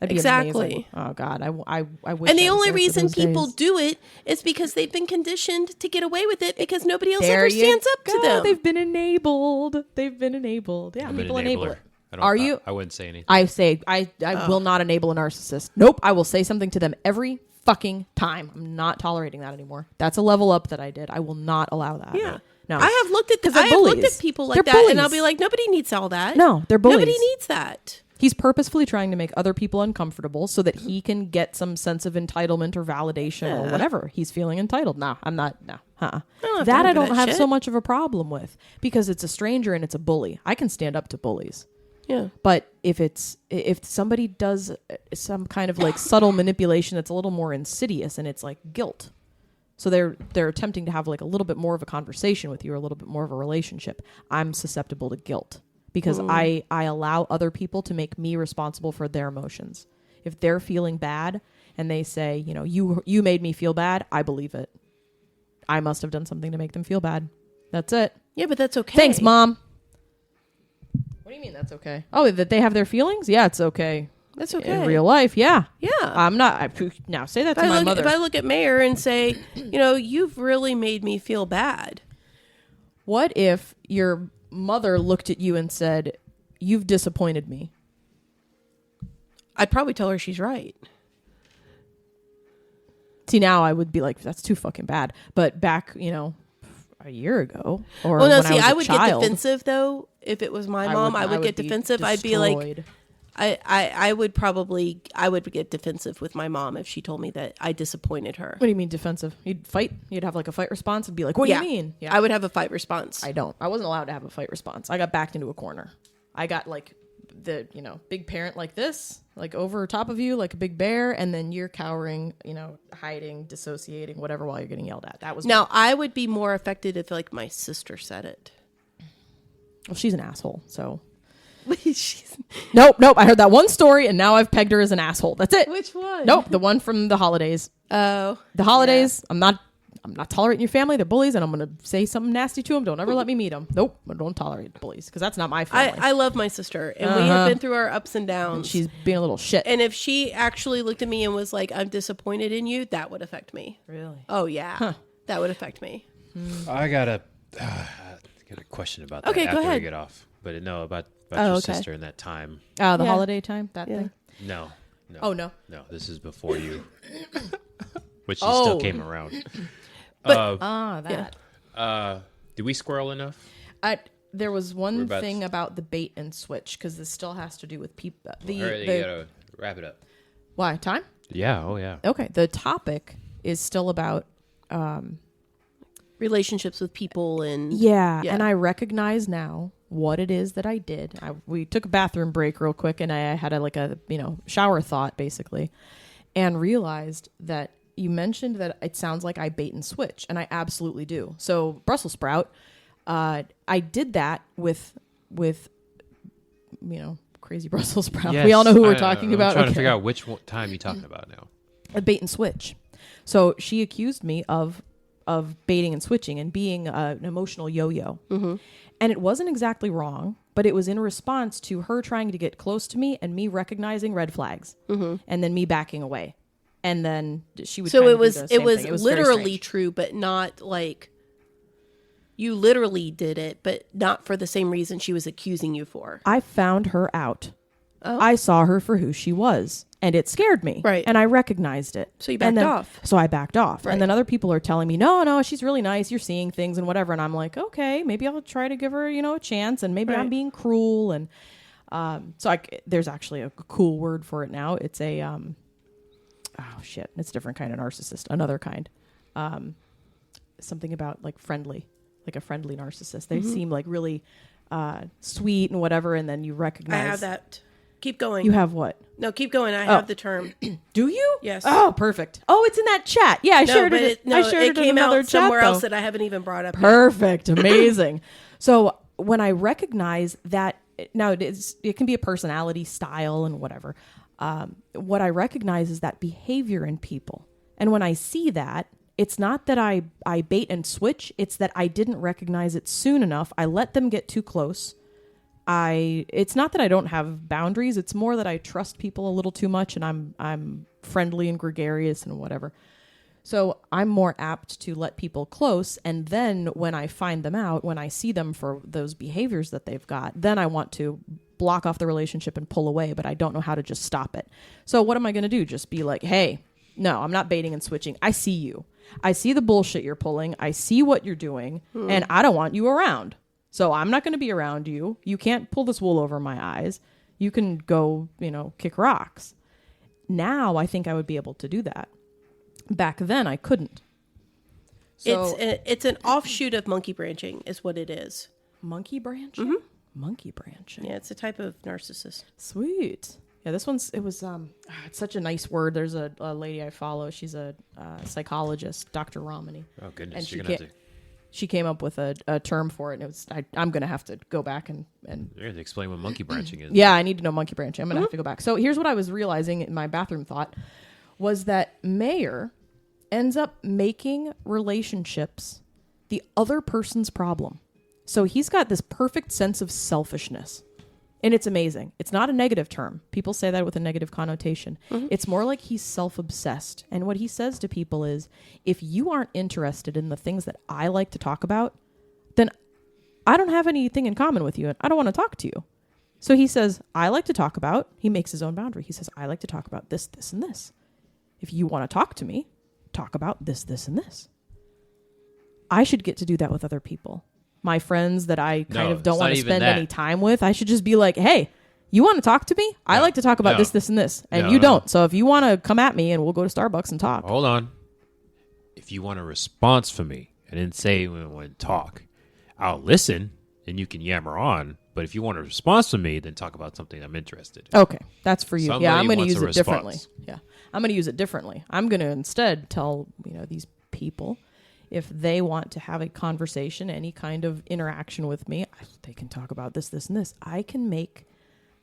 B: That'd be
C: Exactly.
B: amazing. Oh, God. I wish
C: And
B: I
C: the
B: was
C: only
B: there for
C: reason
B: those
C: people
B: days.
C: do it is because they've been conditioned to get away with it because nobody else
B: There
C: ever
B: you
C: stands up to
B: go.
C: them.
B: They've been enabled. They've been enabled. Yeah,
A: I'm an
B: people enable
A: enabler.
B: it.
A: I don't-
B: Are you?
A: I wouldn't say anything.
B: I say I will not enable a narcissist. Nope. I will say something to them every fucking time. I'm not tolerating that anymore. That's a level up that I did. I will not allow that.
C: Yeah.
B: No.
C: I have looked at
B: 'Cause they're
C: I have looked
B: bullies.
C: at people like
B: They're
C: that and I'll
B: bullies.
C: be like, nobody needs all that.
B: No, they're bullies.
C: Nobody needs that.
B: He's purposefully trying to make other people uncomfortable so that he can get some sense of entitlement or validation or whatever. He's feeling entitled. No, I'm not. No.
C: don't have
B: That
C: time
B: I
C: for
B: don't
C: that
B: have
C: shit.
B: so much of a problem with because it's a stranger and it's a bully. I can stand up to bullies.
C: Yeah.
B: But if somebody does some kind of like subtle manipulation that's a little more insidious and it's like guilt. So they're attempting to have like a little bit more of a conversation with you or a little bit more of a relationship. I'm susceptible to guilt because I allow other people to make me responsible for their emotions. If they're feeling bad and they say, you know, you made me feel bad, I believe it. I must have done something to make them feel bad. That's it.
C: Yeah, but that's okay.
B: Thanks, Mom. What do you mean that's okay? Oh, that they have their feelings? Yeah, it's okay.
C: That's okay.
B: In real life, yeah.
C: Yeah.
B: I'm not. Now, say that to my mother.
C: If I look at Mayor and say, you know, you've really made me feel bad.
B: What if your mother looked at you and said, you've disappointed me?
C: I'd probably tell her she's right.
B: See, now I would be like, that's too fucking bad. But back, you know, a year ago, or
C: Well, no,
B: when
C: see,
B: I
C: I
B: was
C: would
B: a child,
C: get defensive, though. If it was my mom, I would get
B: be
C: defensive. I'd be like,
B: destroyed.
C: I would get defensive with my mom if she told me that I disappointed her.
B: What do you mean defensive? You'd fight? You'd have like a fight response and be like, what do you mean?
C: I would have a fight response.
B: I don't. I wasn't allowed to have a fight response. I got backed into a corner. I got like the, you know, big parent like this, like over top of you, like a big bear, and then you're cowering, you know, hiding, dissociating, whatever, while you're getting yelled at. That was
C: Now, I would be more affected if like my sister said it.
B: well, she's an asshole, so.
C: She's-
B: Nope. I heard that one story, and now I've pegged her as an asshole. That's it.
C: Which one?
B: Nope, the one from the holidays.
C: Oh.
B: The holidays. I'm not tolerating your family. They're bullies, and I'm gonna say something nasty to them. Don't ever let me meet them. Nope, I don't tolerate bullies because that's not my family.
C: I love my sister, and we have been through our ups and downs.
B: She's being a little shit.
C: And if she actually looked at me and was like, I'm disappointed in you, that would affect me.
B: Really?
C: Oh, yeah. That would affect me.
A: I got a question about that
C: Okay, go
A: after we
C: ahead.
A: get off. But no, about
C: Oh,
A: your
C: okay.
A: sister in that time.
B: Oh, the
C: Yeah.
B: holiday time, that
C: Yeah.
B: thing.
A: No.
B: Oh no.
A: No, this is before you. Which she
B: Oh.
A: still came around.
C: But-
B: That.
A: Did we squirrel enough?
B: There was one
A: We're about-
B: thing about the bait and switch because this still has to do with people.
A: All right, you gotta wrap it up.
B: Why time?
A: Yeah, oh yeah.
B: Okay, the topic is still about
C: Relationships with people and
B: yeah, and I recognize now what it is that I did. We took a bathroom break real quick, and I had a shower thought basically, and realized that you mentioned that it sounds like I bait and switch, and I absolutely do. So Brussels sprout, I did that with crazy Brussels sprout. We all know who we're talking about.
A: I'm trying to figure out which time you're talking about now.
B: A bait and switch. So she accused me of baiting and switching and being an emotional yo-yo. Mm-hmm. And it wasn't exactly wrong, but it was in response to her trying to get close to me and me recognizing red flags, and then me backing away. And then she would. So
C: it was literally true, but not like you literally did it, but not for the same reason she was accusing you for.
B: I found her out. Oh. I saw her for who she was, and it scared me.
C: Right.
B: And I recognized it.
C: So you backed off.
B: So I backed off.
C: Right.
B: And then other people are telling me, no, she's really nice. You're seeing things and whatever. And I'm like, okay, maybe I'll try to give her, a chance. And maybe I'm being cruel. And there's actually a cool word for it now. It's a, it's a different kind of narcissist. Another kind. Something about like friendly, like a friendly narcissist. They seem like really sweet and whatever. And then you recognize.
C: I have that. Keep going.
B: You have what?
C: No, keep going. I have the term.
B: Do you?
C: Yes.
B: Oh, perfect. Oh, it's in that chat. Yeah, I shared it. I shared it in another chat
C: somewhere else that I haven't even brought up.
B: Perfect. Amazing. So when I recognize that, now it can be a personality style and whatever. What I recognize is that behavior in people. And when I see that, it's not that I bait and switch. It's that I didn't recognize it soon enough. I let them get too close. It's not that I don't have boundaries. It's more that I trust people a little too much, and I'm friendly and gregarious and whatever. So I'm more apt to let people close. And then when I find them out, when I see them for those behaviors that they've got, then I want to block off the relationship and pull away, but I don't know how to just stop it. So what am I going to do? Just be like, hey, no, I'm not baiting and switching. I see you. I see the bullshit you're pulling. I see what you're doing, and I don't want you around. So I'm not going to be around you. You can't pull this wool over my eyes. You can go, kick rocks. Now I think I would be able to do that. Back then I couldn't. So
C: it's an offshoot of monkey branching is what it is.
B: Monkey branching? Mm-hmm. Monkey branching.
C: Yeah, it's a type of narcissist.
B: Sweet. Yeah, it's such a nice word. There's a lady I follow. She's a psychologist, Dr. Romani.
A: Oh, goodness.
B: And she came up with a term for it, and it was I'm going to have to go back and
A: you're going to explain what monkey branching is.
B: Yeah, I need to know monkey branching. I'm going to have to go back. So here's what I was realizing in my bathroom thought was that Mayer ends up making relationships the other person's problem. So he's got this perfect sense of selfishness. And it's amazing. It's not a negative term. People say that with a negative connotation. Mm-hmm. It's more like he's self-obsessed. And what he says to people is, if you aren't interested in the things that I like to talk about, then I don't have anything in common with you, and I don't want to talk to you. So he says, I like to talk about, he makes his own boundary. He says, I like to talk about this, this, and this. If you want to talk to me, talk about this, this, and this. I should get to do that with other people. My friends that I kind of don't want to spend any time with, I should just be like, hey, you want to talk to me? I like to talk about this, this, and this. And you don't. So if you want to come at me and we'll go to Starbucks and talk.
A: Hold on. If you want a response from me, I didn't say we want to talk. I'll listen and you can yammer on. But if you want a response from me, then talk about something I'm interested in.
B: Okay. That's for you. I'm going to use it differently. Yeah. I'm going to use it differently. I'm going to instead tell, these people, if they want to have a conversation, any kind of interaction with me, they can talk about this, this, and this. I can make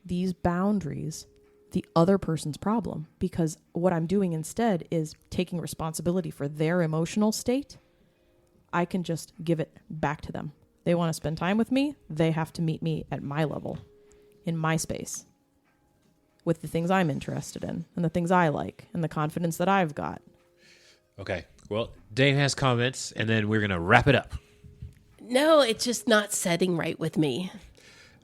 B: these boundaries the other person's problem, because what I'm doing instead is taking responsibility for their emotional state. I can just give it back to them. They want to spend time with me. They have to meet me at my level, in my space, with the things I'm interested in and the things I like and the confidence that I've got.
A: Okay. Well, Dave has comments, and then we're going to wrap it up.
C: No, it's just not setting right with me.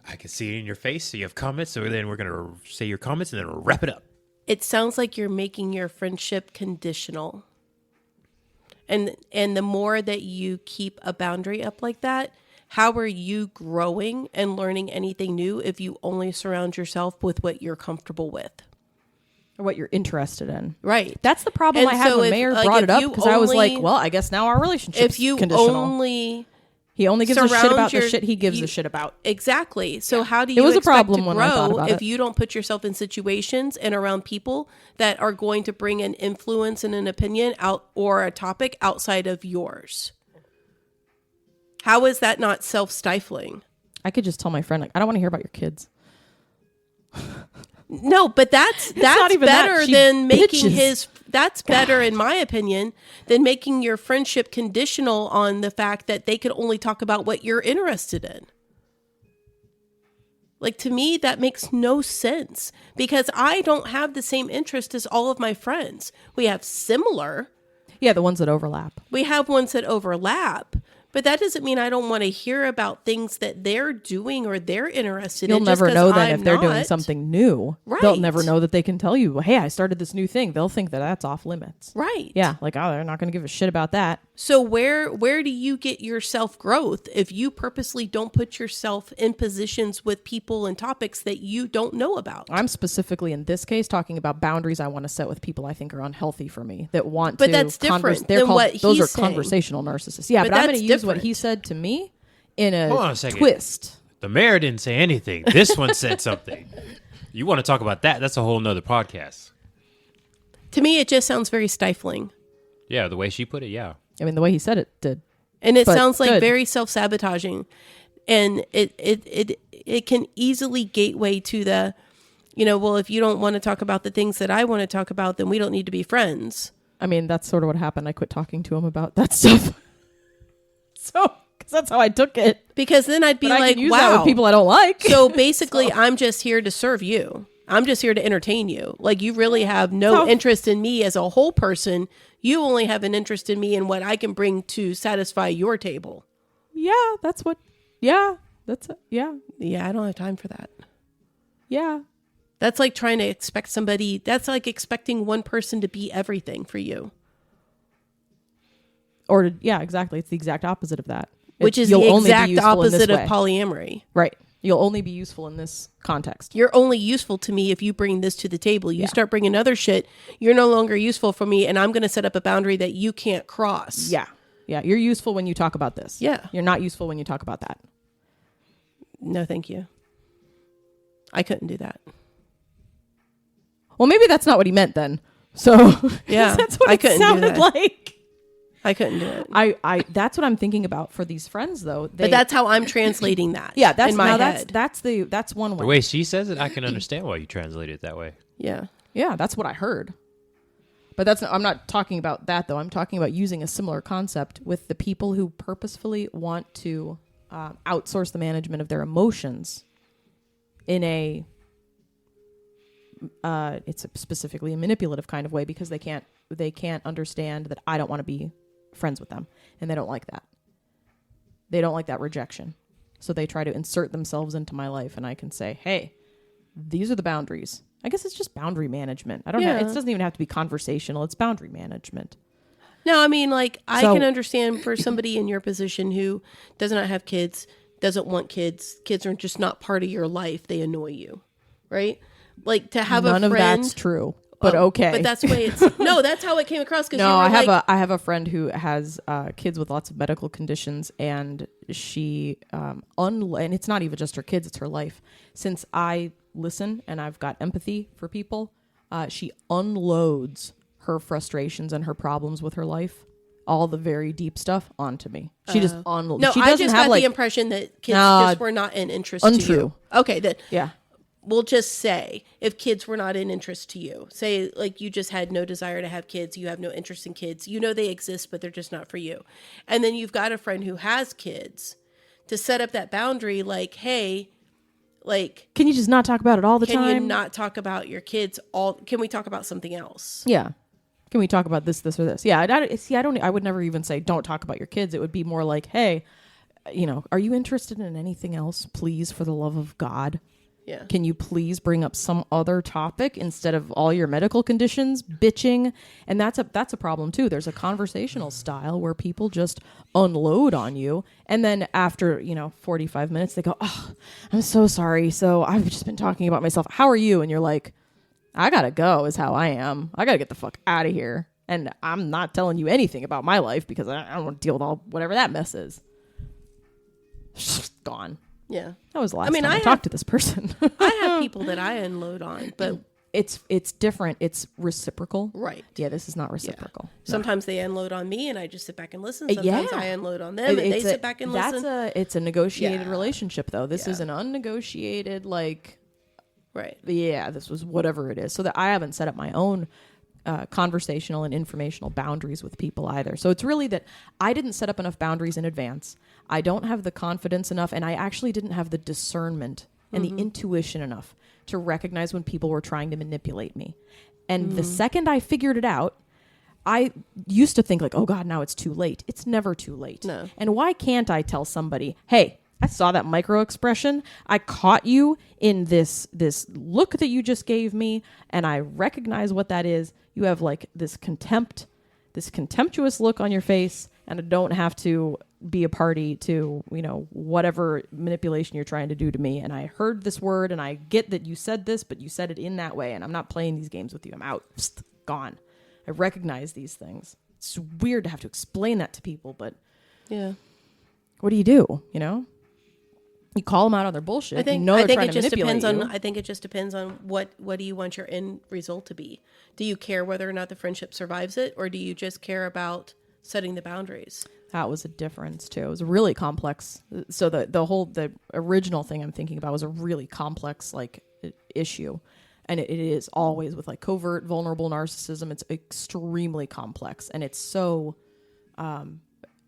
A: I can see it in your face. So you have comments, so then we're going to say your comments, and then we'll wrap it up.
C: It sounds like you're making your friendship conditional. And the more that you keep a boundary up like that, how are you growing and learning anything new if you only surround yourself with what you're comfortable with?
B: Or what you're interested in.
C: Right.
B: That's the problem I had when Mayer brought it up, because I was like, well, I guess now our relationship's conditional. He only gives a shit about the shit he gives a shit about.
C: Exactly. So how do you expect to grow if you don't put yourself in situations and around people that are going to bring an influence and an opinion out or a topic outside of yours? How is that not self-stifling?
B: I could just tell my friend, I don't want to hear about your kids.
C: No, but that's
B: not even that.
C: better
B: She
C: than making
B: bitches.
C: that's better in my opinion than making your friendship conditional on the fact that they could only talk about what you're interested in. Like, to me, that makes no sense because I don't have the same interest as all of my friends. We have similar.
B: Yeah, the ones that overlap.
C: We have ones that overlap, but that doesn't mean I don't want to hear about things that they're doing or they're interested
B: You'll
C: in.
B: never
C: just
B: know
C: 'cause
B: that
C: I'm
B: if they're doing
C: not.
B: something new.
C: Right.
B: They'll never know that they can tell you, hey, I started this new thing. They'll think that that's off limits.
C: Right.
B: Yeah, like, oh, they're not going to give a shit about that.
C: So where do you get your self-growth if you purposely don't put yourself in positions with people and topics that you don't know about?
B: I'm specifically in this case talking about boundaries I want to set with people I think are unhealthy for me that want
C: But
B: to.
C: that's different
B: they're
C: than
B: called,
C: what
B: those
C: he's
B: are
C: saying.
B: conversational narcissists. Yeah,
C: But
B: but I'm going
C: that's
B: to use what
C: different.
B: he said to me in
A: Hold on
B: a
A: a second.
B: twist.
A: The mayor didn't say anything. This one said something. You want to talk about that? That's a whole nother podcast.
C: To me, it just sounds very stifling.
A: Yeah, the way she put it, yeah.
B: I mean, the way he said it did.
C: And it
B: But
C: sounds like
B: good.
C: very self-sabotaging. And it can easily gateway to the, well, if you don't want to talk about the things that I want to talk about, then we don't need to be friends.
B: I mean, that's sort of what happened. I quit talking to him about that stuff. So, because that's how I took it.
C: Because then I'd be
B: But I
C: like,
B: can use that
C: wow.
B: with people I don't like.
C: So basically, I'm just here to serve you. I'm just here to entertain you. Like, you really have no
B: So-
C: interest in me as a whole person. You only have an interest in me and what I can bring to satisfy your table.
B: Yeah, that's what. Yeah, that's it. Yeah,
C: Yeah, I don't have time for that.
B: yeah.
C: That's like trying to expect somebody, that's like expecting one person to be everything for you.
B: Or yeah, exactly. It's the exact opposite of that.
C: Which is
B: You'll
C: the
B: only be
C: exact
B: useful in this
C: opposite of
B: way.
C: polyamory.
B: Right. You'll only be useful in this context.
C: You're only useful to me if you bring this to the table. You start bringing other shit, you're no longer useful for me, and I'm going to set up a boundary that you can't cross.
B: Yeah. Yeah. You're useful when you talk about this.
C: Yeah.
B: You're not useful when you talk about that.
C: No, thank you. I couldn't do that.
B: Well, maybe that's not what he meant then. So
C: Yeah,
B: that's what
C: I
B: it
C: couldn't do
B: sounded
C: that.
B: like.
C: I couldn't do it.
B: I that's what I'm thinking about for these friends though.
C: But that's how I'm translating that.
B: yeah, that's
C: in my
B: now
C: head.
B: that's one way.
A: The way she says it, I can understand why you translate it that way.
C: Yeah.
B: Yeah, that's what I heard. But I'm not talking about that though. I'm talking about using a similar concept with the people who purposefully want to outsource the management of their emotions in a it's specifically a manipulative kind of way because they can't understand that I don't want to be friends with them, and they don't like that. They don't like that rejection. So they try to insert themselves into my life, and I can say, hey, these are the boundaries. I guess it's just boundary management. I don't know. It doesn't even have to be conversational. It's boundary management.
C: No, I mean, like, I
B: So-
C: can understand for somebody in your position who does not have kids, doesn't want kids. Kids are just not part of your life. They annoy you, right? Like, to have
B: None
C: a
B: of
C: friend.
B: that's true, but
C: Oh,
B: okay.
C: But that's the way it's. No, that's how it came across. Because
B: No, I have a friend who has kids with lots of medical conditions, and she and it's not even just her kids; it's her life. Since I listen and I've got empathy for people, she unloads her frustrations and her problems with her life, all the very deep stuff, onto me. She just unloads.
C: No,
B: she
C: I
B: doesn't
C: just
B: have
C: got
B: like
C: the impression that kids
B: Nah,
C: just were not in interest to
B: untrue.
C: you. Okay, that
B: yeah.
C: we'll just say if kids were not in interest to you, say like you just had no desire to have kids, you have no interest in kids, you know they exist, but they're just not for you. And then you've got a friend who has kids to set up that boundary, like, hey, like,
B: Can you just not talk about it all the
C: can
B: time?
C: you not talk about your kids? Can we talk about something else?
B: Yeah. Can we talk about this, or this? Yeah. I would never even say don't talk about your kids. It would be more like, hey, are you interested in anything else? Please, for the love of God.
C: Yeah.
B: Can you please bring up some other topic instead of all your medical conditions bitching? And that's a problem too. There's a conversational style where people just unload on you, and then after 45 minutes they go, "Oh, I'm so sorry. So I've just been talking about myself. How are you?" And you're like, "I gotta go. Is how I am. I gotta get the fuck out of here. And I'm not telling you anything about my life because I don't want to deal with all whatever that mess is." Gone.
C: Yeah.
B: That was the last
C: I mean,
B: time I
C: I
B: talked to this person.
C: I have people that I unload on, but
B: It's different. It's reciprocal.
C: right.
B: Yeah, this is not reciprocal. No.
C: Sometimes they unload on me and I just sit back and listen.
B: Yeah.
C: Sometimes I unload on them and they sit back and listen.
B: It's a negotiated
C: Yeah.
B: relationship though. This
C: Yeah.
B: is an unnegotiated, like,
C: Right.
B: Yeah, this was whatever it is. So that I haven't set up my own conversational and informational boundaries with people either. So it's really that I didn't set up enough boundaries in advance. I don't have the confidence enough, and I actually didn't have the discernment and the intuition enough to recognize when people were trying to manipulate me. And the second I figured it out, I used to think like, oh God, now it's too late. It's never too late.
C: No.
B: And why can't I tell somebody, hey, I saw that micro expression. I caught you in this look that you just gave me, and I recognize what that is. You have like this contemptuous look on your face, and I don't have to be a party to, whatever manipulation you're trying to do to me. And I heard this word, and I get that you said this, but you said it in that way, and I'm not playing these games with you. I'm out. Psst, gone. I recognize these things. It's weird to have to explain that to people, but
C: yeah,
B: what do? You call them out on their bullshit.
C: I think
B: they're
C: it
B: trying to
C: just
B: manipulate
C: depends
B: you.
C: on. I think it just depends on what do you want your end result to be. Do you care whether or not the friendship survives it, or do you just care about setting the boundaries?
B: That was a difference too. It was really complex. So the original thing I'm thinking about was a really complex issue, and it is always with like covert vulnerable narcissism. It's extremely complex, and it's so.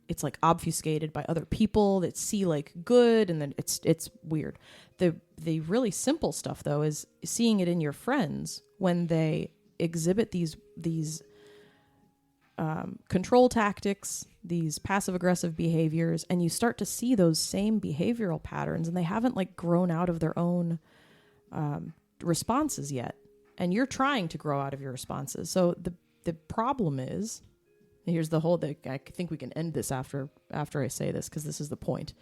B: It's like obfuscated by other people that see like good, and then it's weird. The really simple stuff though is seeing it in your friends when they exhibit these control tactics, these passive aggressive behaviors, and you start to see those same behavioral patterns, and they haven't like grown out of their own responses yet, and you're trying to grow out of your responses. So the problem is. Here's the whole thing. I think we can end this after I say this, because this is the point.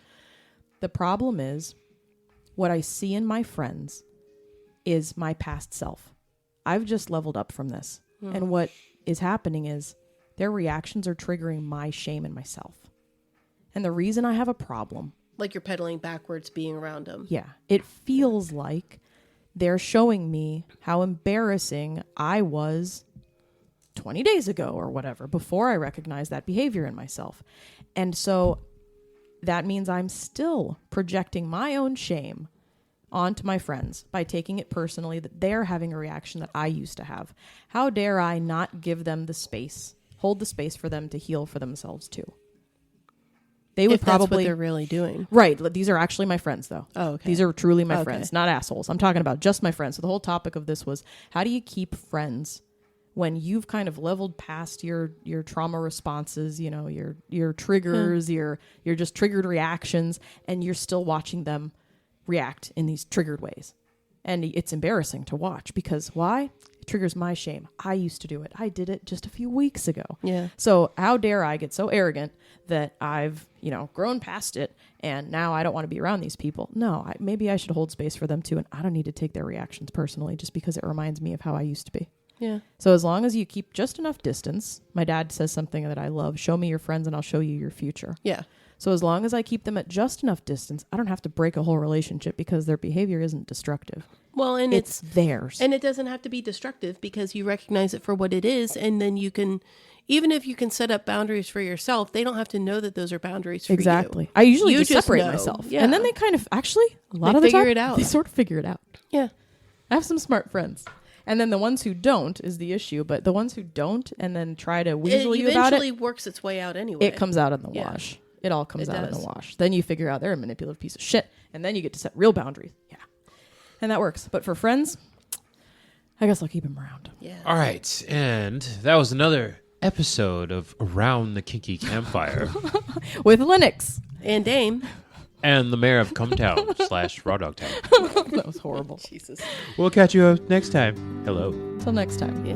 B: The problem is what I see in my friends is my past self. I've just leveled up from this. And what is happening is their reactions are triggering my shame in myself. And the reason I have a problem.
C: Like you're pedaling backwards being around them.
B: Yeah. It feels like they're showing me how embarrassing I was 20 days ago or whatever, before I recognize that behavior in myself. And so that means I'm still projecting my own shame onto my friends by taking it personally that they're having a reaction that I used to have. How dare I not give them the space, hold the space for them to heal for themselves too? They would
C: That's
B: probably
C: what they're really doing.
B: Right. These are actually my friends though.
C: Oh, okay.
B: These are truly my friends, not assholes. I'm talking about just my friends. So the whole topic of this was, how do you keep friends when you've kind of leveled past your trauma responses, your triggers, your just triggered reactions, and you're still watching them react in these triggered ways. And it's embarrassing to watch, because why? It triggers my shame. I used to do it. I did it just a few weeks ago.
C: Yeah.
B: So how dare I get so arrogant that I've, grown past it, and now I don't want to be around these people. No, maybe I should hold space for them too, and I don't need to take their reactions personally just because it reminds me of how I used to be.
C: Yeah.
B: So as long as you keep just enough distance, my dad says something that I love, show me your friends and I'll show you your future.
C: Yeah.
B: So as long as I keep them at just enough distance, I don't have to break a whole relationship because their behavior isn't destructive.
C: Well, and
B: it's theirs.
C: And it doesn't have to be destructive because you recognize it for what it is. And then you can, even if you can set up boundaries for yourself, they don't have to know that those are boundaries for you.
B: Exactly. I usually
C: You
B: just
C: just
B: separate
C: know.
B: myself.
C: Yeah.
B: And then they kind of, actually, a lot
C: They
B: of the
C: figure
B: time,
C: it out.
B: they sort of figure it out.
C: Yeah.
B: I have some smart friends. And then the ones who don't is the issue. But the ones who don't and then try to weasel you about it,
C: eventually works its way out anyway.
B: it comes out in the
C: Yeah.
B: wash. It all comes
C: It
B: out in
C: does.
B: the wash. Then you figure out they're a manipulative piece of shit. And then you get to set real boundaries. Yeah. And that works. But for friends, I guess I'll keep them around.
C: Yeah.
A: All right, and that was another episode of Around the Kinky Campfire.
B: With Linux.
C: And Dame.
A: And the mayor of Cumtown / Raw Dog Town.
B: That was horrible.
C: Jesus.
A: We'll catch you next time. Hello.
B: Till next time.
C: Yeah.